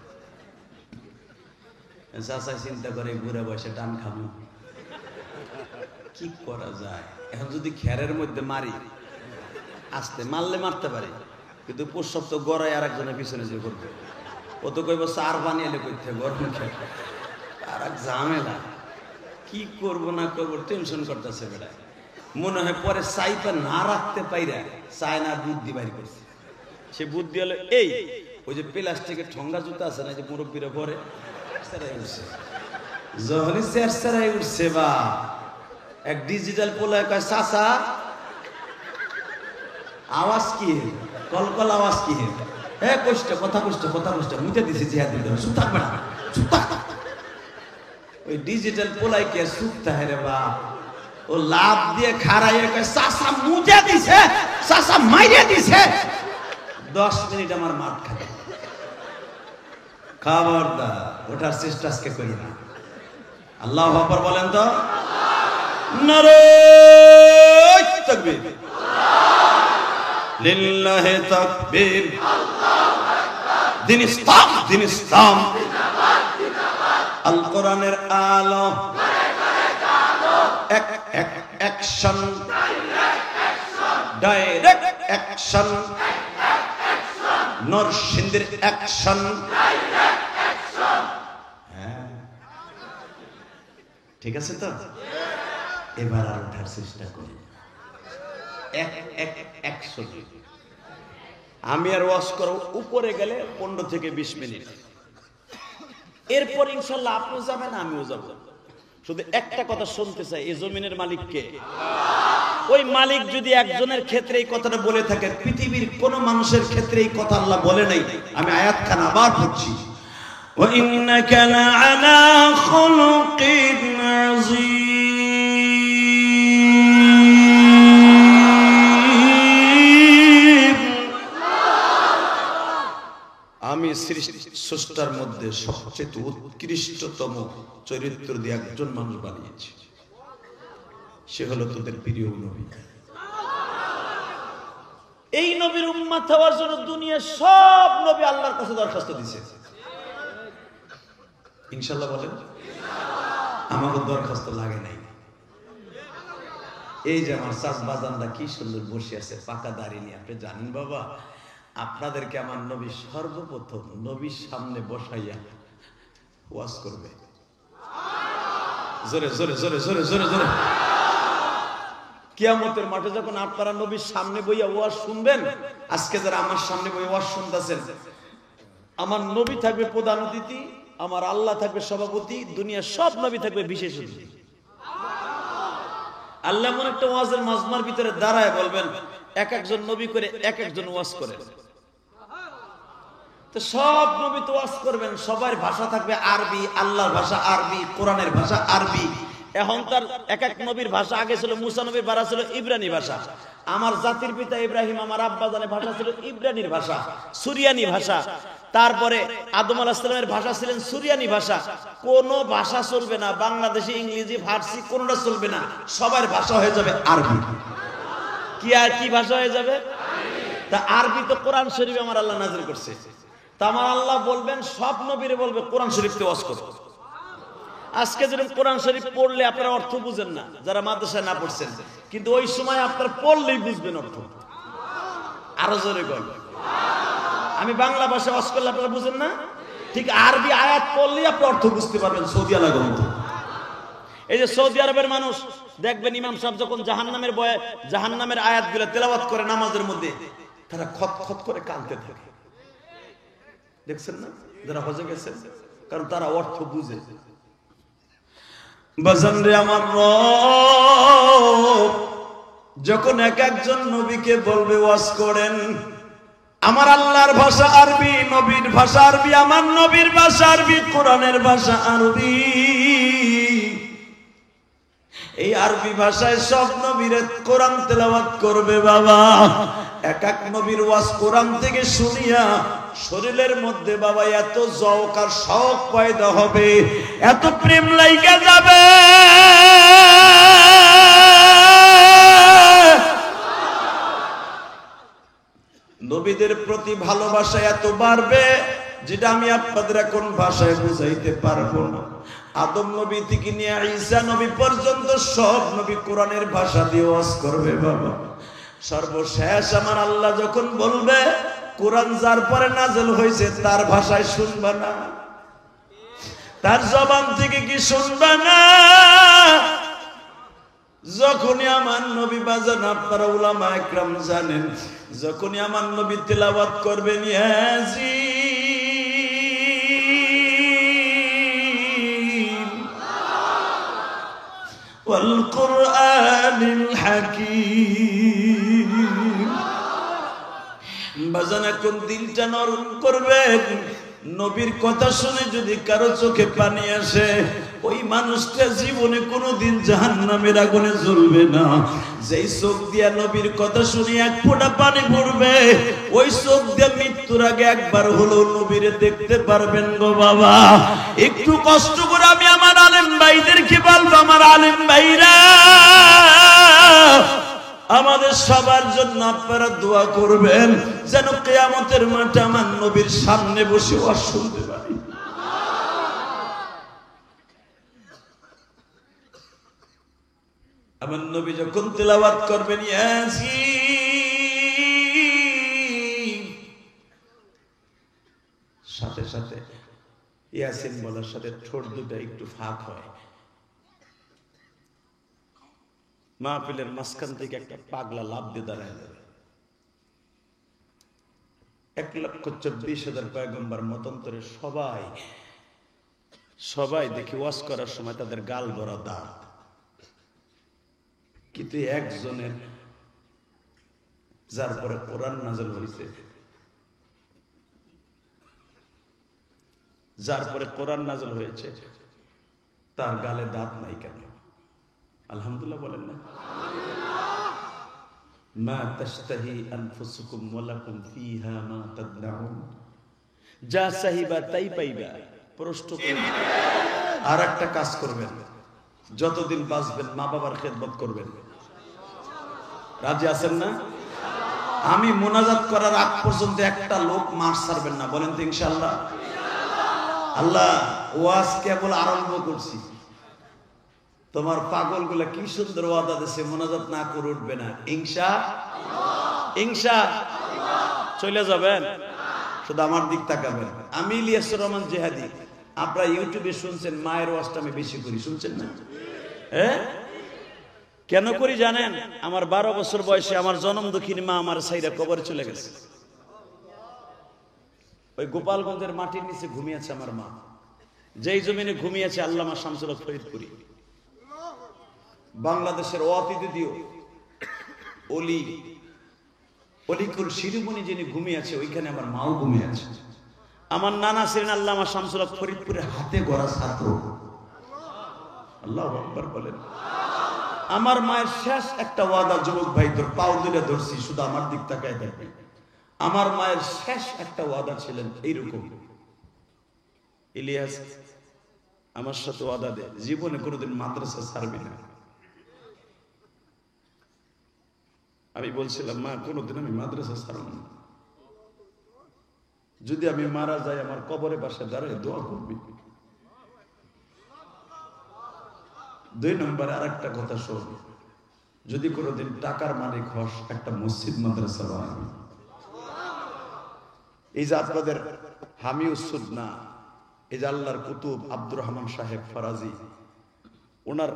চাচা চিন্তা করে বুড়া বয়সে টান খাবো, কি করা যায়? এখন যদি খেরের মধ্যে মারি, আস্তে মারলে মারতে পারি, কিন্তু প্রসব তো গড়াই আর একজনের পিছনে যে করবে, ও তো কইব চার বানিয়ে করতে গরম খেয়ে, আর এক ঝামেলা। কি করব না করবো টেনশন করতেছে বেড়ায়। মনে হয় পরে চাইপা না রাখতে পাইরা চায় না, বুদ্ধি বাইর করছে। সে বুদ্ধি হলো এই, ওই যে প্লাস্টিকের ঠঙ্গা জুতা আছে না, যে মুরব্বীরা পরে উঠছে, যখনই চেরচেরাই উঠছে বা এক ডিজিটাল পোলায় কয় চাচা আওয়াজ কি হে, কলকল আওয়াজ কি হে, হ্যাঁ কষ্ট কথা কষ্ট কথা কষ্ট মুখে দিছে জিহাদ দিল, চুপ থাকবে না, চুপ থাক। ওই ডিজিটাল পোলাই কে চুপ থাকে রে বা, ও লাভ দিয়ে খাড়াইয়ে কয় চাচা মুজে দিছে, চাচা মাইরে দিছে। 10 মিনিট আমার মাঠ খাবে। খবরদার ওঠার চেষ্টা আজকে করি না। আল্লাহু আকবার বলেন তো। নারে তাকবীর, লিল্লাহি তাকবীর, দিন ইসলাম, দিন ইসলাম, আল কোরআনের আলো, অ্যাকশন, ডাইরেক্ট অ্যাকশন, নরসিংদীর অ্যাকশন। হ্যাঁ ঠিক আছে তো, এবার আর ওঠার চেষ্টা করি। আমি আর ওয়াজ করব উপরে গেলে 15 থেকে 20 মিনিট, এরপর ইনশাল্লাহ আপনিও যাবেন আমিও যাব। শুধু একটা কথা শুনতে চাই, এই জমিনের মালিক কে? ওই মালিক যদি একজনের ক্ষেত্রে এই কথাটা বলে থাকে, পৃথিবীর কোন মানুষের ক্ষেত্রে এই কথা আল্লাহ বলে নাই। আমি আয়াতখানা আবার পড়ছি, ওয়া ইন্নাকা লাআলা খুলুকিন আযীম। আমি সৃষ্টির মধ্যে সবচেয়ে উৎকৃষ্টতম চরিত্র দিয়ে একজন মানুষ বানিয়েছি, সে হলো তোদের প্রিয় নবী। এই নবীর উম্মত হওয়ার জন্য দুনিয়ার সব নবী আল্লাহর কাছে দরখাস্ত দিয়েছে। ইনশাআল্লাহ বলেন। আমাকে দরখাস্ত লাগে নাই। এই যে আমার চাষ বাজানরা কি সুন্দর বসে আছে পাকা দাড়ি নিয়ে, আপনি জানেন বাবা, আপনাদেরকে আমার নবী সর্বপ্রথম নবীর সামনে বসাইয়া ওয়াজ করবে। জোরে জোরে জোরে জোরে জোরে জোরে। কিয়ামতের মাঠে যখন আপনারা নবীর সামনে বইয়া ওয়াজ শুনবেন, আজকে যারা আমার সামনে বইয়া ওয়াজ শুনতেছেন, আমার নবী থাকবে প্রধান অতিথি, আমার আল্লাহ থাকবে সভাপতি, দুনিয়ার সব নবী থাকবে বিশেষ অতিথি। আল্লাহ এমন একটা ওয়াজের মাজমার ভিতরে দাঁড়ায় বলবেন, এক একজন নবী করে এক একজন ওয়াজ করে। তো সব নবী তো ওয়াজ করবেন, সবার ভাষা থাকবে আরবি, আল্লাহর ভাষা আরবি, কোরআনের ভাষা আরবি। এখন তার এক এক নবীর ভাষা, আগে ছিল মুসা নবীর ভাষা ছিল ইব্রানি ভাষা, আমার জাতির পিতা ইব্রাহিম আমার আব্বা জানের ভাষা ছিল ইব্রানির ভাষা, সুরিয়ানি ভাষা। তারপরে আদম আলাইহিস সালামের ভাষা ছিলেন সুরিয়ানি ভাষা। কোন ভাষা চলবে না, বাংলাদেশি, ইংরেজি, ফার্সি কোনটা চলবে না, সবার ভাষা হয়ে যাবে আরবি। কি আর কি ভাষা হয়ে যাবে? তা আরবি তো কোরআন শরীফে আমার আল্লাহ নাযিল করছে। তা আমার আল্লাহ বলবেন, সব নবীরে বলবে কোরআন শরীফতে ওয়াজ করো। আজকে যেরকম কোরআন শরীফ পড়লে আপনারা অর্থ বুঝেন না, যারা মাদ্রাসায় না পড়ছেন, কিন্তু ওই সময় আপনারা পড়লেই বুঝবেন অর্থ। আরো জোরে বল। আমি বাংলা ভাষায় ওয়াজ করলে আপনারা বুঝেন না, ঠিক আরবি আয়াত পড়লেই আপনি অর্থ বুঝতে পারবেন। সৌদি আরবের মতো, এই যে সৌদি আরবের মানুষ দেখবেন, ইমাম সাহেব যখন জাহান্নামের আয়াতগুলো তেলাওয়াত করে নামাজের মধ্যে, তারা খতখত করে কাঁদতে থাকে। দেখছেন না যারা হজে গেছেন, কারণ তারা অর্থ বুঝে। বাজান রে আমার রব যখন এক একজন নবীকে বলবে ওয়াজ করেন, আমার আল্লাহর ভাষা আরবি, নবীর ভাষা আরবি, আমার নবীর ভাষা আরবি, কোরআনের ভাষা আরবি। এই আরবি ভাষায় সব নবীরে কোরআন তেলাওয়াত করবে বাবা। এক এক নবীর ওয়াজ কোরআন থেকে শুনিয়া শরীরের মধ্যে বাবা এত যৌক আর শৌক পয়দা হবে, এত প্রেম লাইগা যাবে, নবীদের প্রতি ভালোবাসা এত বাড়বে যেটা আমি আপনাদের এখন ভাষায় বুঝাইতে পারবো না। আদম নবী থেকে নিয়ে ঈসা নবী পর্যন্ত সব নবী কোরআনের ভাষা দিয়ে ওয়াজ করবে বাবা। সর্বশেষ আমার আল্লাহ যখন বলবে কোরআন যার পরে নাযিল হয়েছে তার ভাষায় শুনবা না, তার জবান থেকে কি শুনবা না? যখনই আমার নবী বাজান, আপনারা উলামা একরাম জানেন, যখনই আমার নবী তেলাওয়াত করবেন ইয়াসিন ওয়াল কুরআনিল হাকীম, বাজান এখন দিলটা নরম করবেন। নবীর কথা শুনে যদি কারো চোখে পানি আসে, ওই মানুষটা জীবনে কোনোদিন জাহান্নামের আগুনে জ্বলবে না। যেই চোখ দিয়া নবীর কথা শুনে এক ফোঁটা পানি পড়বে, ওই চোখ দিয়ে মৃত্যুর আগে একবার হলেও নবীরে দেখতে পারবেন গো বাবা। একটু কষ্ট করে আমি আমার আলেম ভাইদেরকে বলবো, আমার আলেম ভাইরা, আমাদের সবার জন্য আপনারা দোয়া করবেন যেন কিয়ামতের মাঠে আমার নবীর সামনে বসে ওয়াজ শুনতে পারি। আমার নবী যখন তেলাওয়াত করবেন ইয়াসিন, সাথে সাথে ইয়াসিন বলার সাথে ঠোঁট দুটো একটু ফাঁক হয়। মাহফিলের মাঝখান থেকে একটা পাগলা লাফ দিয়ে দাঁড়ায় যাবে। 1,24,000 পয়গম্বর মতান্তরে সবাই দেখি ওয়াজ করার সময় তাদের গাল ভরা দাঁত, কিন্তু একজনের যার পরে কোরআন নাযিল হয়েছে, যার পরে কোরআন নাযিল হয়েছে, তার গালে দাঁত নাই কেন? আলহামদুলিল্লাহ বলেন না? মা তাশতাহি আনফুসুকুম ওয়া লাকুম ফিহা মা তাদউন, যা চাইবা তাই পাইবা। প্রশ্ন আর একটা কাজ করবেন, যতদিন বাঁচবেন মা বাবার খেদমত করবেন। রাজি আছেন না? আমি মোনাজাত করার আগ পর্যন্ত একটা লোক মার ছাড়বেন না, বলেন তো ইনশাআল্লাহ? আল্লাহ ওয়াজ কেবল আরম্ভ করছি, তোমার পাগল গুলা কি সুন্দর ওয়াদা দিছে, মোনাজাত না করে উঠবে না। চলে যাবেন, শুধু আমার দিক তাকাবেন। আমি ইলিয়াসুর রহমান জেহাদি, আপনারা ইউটিউবে শুনছেন মায়ের ওয়াজটা আমি বেশি করি, শুনছেন না? কেন করি জানেন? আমার 12 বছর বয়সে আমার জনম দুঃখিনী মা আমার সাইরা কবরে চলে গেছে। ওই গোপালগঞ্জের মাটির নিচে ঘুমিয়েছে আমার মা, যেই জমিনে ঘুমিয়েছে আল্লামা শামসুল হক ফরিদপুরি, বাংলাদেশের অতিদ্বিতীয় অলিকুল শিরোমণি যিনি ঘুমিয়েছে, ওইখানে আমার মাও ঘুমিয়েছে। আমার নানা ছিলেন আল্লামা শামসুল হক ফরিদপুরের হাতে গড়া ছাত্র। আল্লাহু আকবার বলেন। আমার মায়ের শেষ একটা ওয়াদা, যুবক ভাই তোর পাও দুলে ধরছি, শুধু আমার দিক তাকায় দেখবে। আমার মায়ের শেষ একটা ওয়াদা ছিলেন এইরকম, ইলিয়াস আমার সাথে ওয়াদা দে, জীবনে কোনোদিন মাদ্রাসা ছাড়বি না। আমি বলছিলাম মা কোনোদিন আমি মাদ্রাসা ছাড়ব না, যদি আমি মারা যাই আমার কবরে পাশে দাঁড়ায় দোয়া করবি। 2 নম্বরে আর একটা কথা শোন, যদি কোনোদিন টাকার মালিক হস একটা মসজিদ মাদ্রাসা বানাবি। এই যে আপনাদের হামিউসুন্নাহ, এই যে আল্লাহর কুতুব আব্দুর রহমান সাহেব ফরাজি, ওনার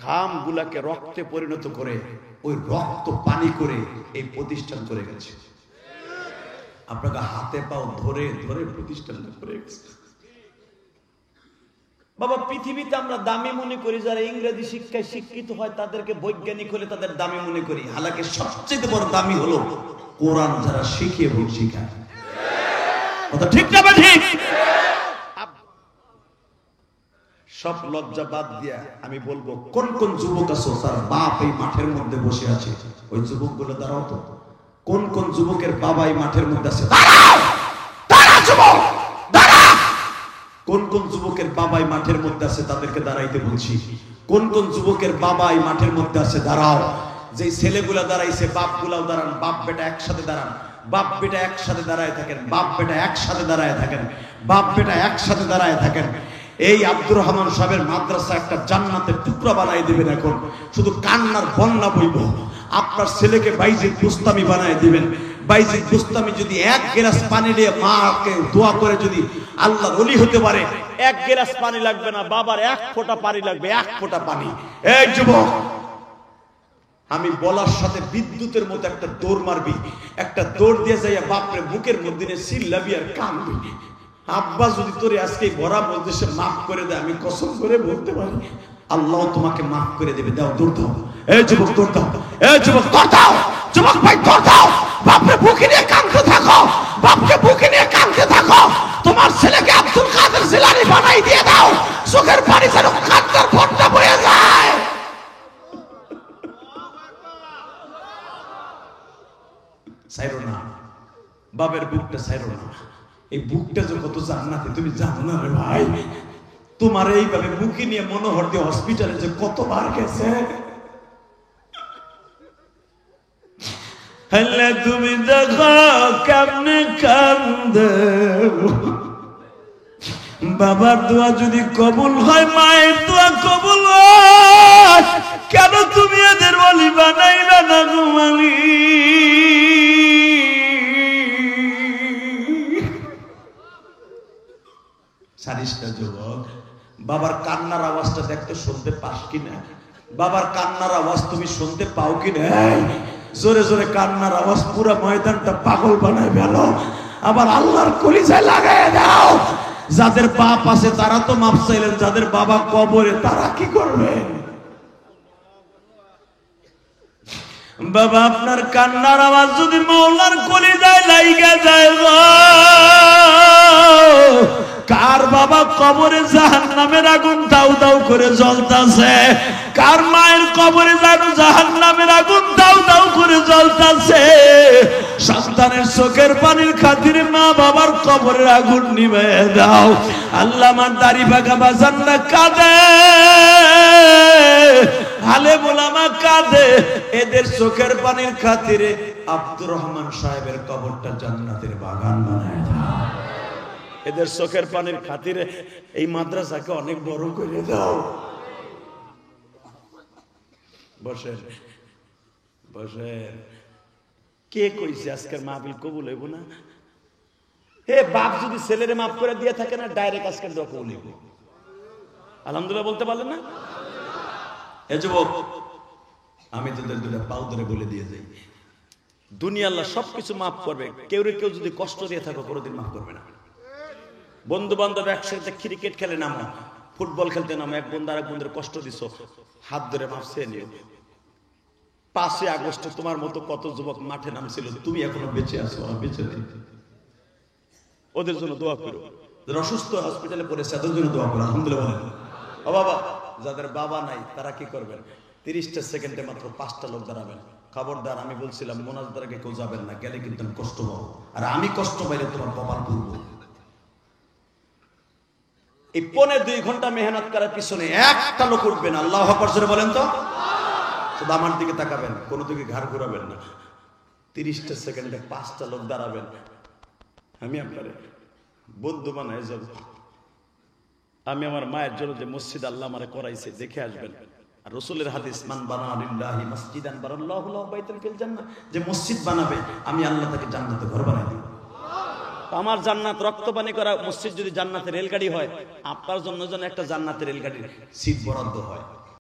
ঘাম গুলাকে রক্তে পরিণত করে, ওই রক্ত পানি করে এই প্রতিষ্ঠান করে গেছে। আপনাকে হাতে পাও ধরে ধরে প্রতিষ্ঠান করে গেছে। বাবা পৃথিবীতে আমরা দামি মনে করি, যারা ইংরেজি শিক্ষায় শিক্ষিত হয় তাদেরকে বৈজ্ঞানিক হলে তাদের দামি মনে করি। হালাকে সবচেয়ে বড় দামি হলো কোরআন যারা শিখে এবং শিখায়। কথা ঠিক না? ঠিক। সব লজ্জা বাদ দিয়া আমি বলবো, কোন কোন যুবক আছো তার বাপ এই মাঠের মধ্যে বসে আছে, ওই যুবক গুলো দাঁড়াও তো। কোন কোন যুবকের বাবা এই মাঠের মধ্যে আছে? কোন কোন যুবকের বাবা এই মাঠের মধ্যে আছে তাদেরকে দাঁড়াইতে বলছি। কোন কোন যুবকের বাবা এই মাঠের মধ্যে আছে দাঁড়াও। যে ছেলেগুলা দাঁড়াইছে বাপ গুলাও দাঁড়ান, বাপ বেটা একসাথে দাঁড়ান, বাপ বেটা একসাথে দাঁড়ায় থাকেন, বাপ বেটা একসাথে দাঁড়ায় থাকেন, বাপ বেটা একসাথে দাঁড়ায় থাকেন। এই আব্দুর রহমান সাহেবের মাদ্রাসা একটা জান্নাতের টুকরা বানাই দিবেন। এখন শুধু কান্নার বন্যা বইব। আপনার ছেলেকে বাইজিদ বুস্তামি বানাই দিবেন। বাইজিদ বুস্তামি যদি এক গ্লাস পানি নিয়ে মাকে দোয়া করে যদি আল্লাহর ওলি হতে পারে, এক গ্লাস পানি লাগবে না, বাবার এক ফোঁটা পানি লাগবে, এক ফোঁটা পানি। এই যুবক, আমি বলার সাথে বিদ্যুতের মতো একটা দৌড় মারবি, একটা দৌড় দিয়ে যাইয়া বাপরে বুকের মধ্যে চিল্লাবি আর কাঁদবি। আব্বা যদি তোরে আজকে ভরা বলতে সে মাফ করে দেয়, আমি কসম করে বলতে পারি আল্লাহ তোমাকে মাফ করে দেবে। দাও দৌড় দাও, এই যুবক দৌড় দাও, এই যুবক দৌড় দাও, যুবক ভাই দৌড় দাও। বাপরে বুকে নিয়ে কাঁদতে থাকো, বাপকে বুকে নিয়ে কাঁদতে থাকো। তোমার ছেলেকে আব্দুল কাদের জিলানী বানাই দিয়ে দাও, চোখের পানি যেন কান্নার ফোঁটা বয়ে যায়। ছাইরো না বাবের বুকটা, ছাইরো না। এই বুকটা যে কত জান্নাতে তুমি জানো না রে ভাই। তোমার এইভাবে বুকে নিয়ে মনোহর দিয়ে হসপিটালে যে কতবার গেছে। হলে তুমি দেখো কেমনে কান্দে। বাবার দোয়া যদি কবুল হয়, মায়ের দোয়া কবুল হয়, কেন তুমি এদের বলি বানাইবা না ঘুমালি? সারিসটা যুবক, বাবার কান্নার আওয়াজটা দেখতে শুনতে পাস কিনা? বাবার কান্নার আওয়াজ তুমি শুনতে পাও কিনা? জোরে জোরে কান্নার আওয়াজ পুরো ময়দানটা পাগল বানায় গেল। আবার আল্লাহর কলিজায় লাগায় দাও। যাদের বাপ আছে তারা তো মাপ চাইলেন, যাদের বাবা কবরে তারা কি করবেন? বাবা আপনার কান্নার আওয়াজ যদি মাওলার কলিজায় লাইগা যায় গো, কার বাবা কবরে জাহান্নামের আগুন দাউ দাউ করে জ্বলতাছে, কার মায়ের কবরে জানো জাহান্নামের আগুন দাউ দাউ করে জ্বলতাছে। সন্তানের চোখের পানির খাতিরে মা বাবার কবরের আগুন নিভিয়ে দাও। আল্লাহ আমার দাড়ি বাঁকা বাজানরা কাঁদে, আলেম ওলামা কাঁদে, এদের চোখের পানির খাতিরে আব্দুর রহমান সাহেবের কবরটা জান্নাতের বাগান বানায় দাও। এদের চোখের পানির খাতিরে এই মাদ্রাসাকে অনেক বড় করে দাও। বসেন বসেন। কে কইছে আজকের মাহফিল কবুল হইব না? হে বাপ যদি ছেলেরে মাফ করে দিয়ে থাকে না, ডাইরেক্ট আজকের দোয়া কবুল হইব। আলহামদুলিল্লাহ বলতে পারলেন না? এ যুবক, আমি তোদের দুটা পাও ধরে বলে দিয়ে যাই, দুনিয়া আল্লাহ সবকিছু মাফ করবে। কেউ যদি কষ্ট দিয়ে থাকো কোনোদিন মাফ করবে না। বন্ধু বান্ধব একসাথে ক্রিকেট খেলে নামো, ফুটবল খেলতে নামো, এক বন্ধু আরেক বন্ধুর কষ্ট দিছো, হাত ধরে মাফ চেয়ে নিও। 5 আগস্টে তোমার মতো কত যুবক মাঠে নামছিল, তুমি এখনো বেঁচে আছো, বেঁচে নেই। ওদের জন্য দোয়া করো। যারা অসুস্থ হসপিটালে পড়েছে তাদের জন্য দোয়া করো। আলহামদুলিল্লাহ বলেন। ও বাবা, যাদের বাবা নাই তারা কি করবেন? 30টা সেকেন্ডে মাত্র 5টা লোক দাঁড়াবেন। খবরদার, আমি বলছিলাম মোনাজাতকে কেউ যাবেন না, গেলে কিন্তু আমি কষ্ট পাবো, আর আমি কষ্ট পাইলে তোমার কপাল পুরবো। এই 2.5 ঘন্টা মেহনত করার পিছনে একটা লোক উঠবে না। আল্লাহু আকবার জোরে বলেন তো। শুধু আমার দিকে তাকাবেন, কোনো দিকে ঘাড় ঘুরাবেন না। 30টা সেকেন্ডে 5টা লোক দাঁড়াবেন। আমি আপনার বন্ধু বানায় যাব। আমি আমার মায়ের জন্য যে মসজিদ আল্লাহ আমারে করাইছে দেখে আসবেন। আর রাসূলের হাদিস, মান বানা লিল্লাহি মসজিদান বারাল্লাহু লাহু বাইতান ফিল জান্নাহ, যে মসজিদ বানাবে আমি আল্লাহ তাকে জান্নাতে ঘর বানাই দেব। আমার জান্নাত রক্তপানি করা মসজিদ যদি জান্নাতের রেলগাড়ি হয়, আপনার জন্য যেন একটা জান্নাতের রেলগাড়ির সিট বরাদ্দ হয়।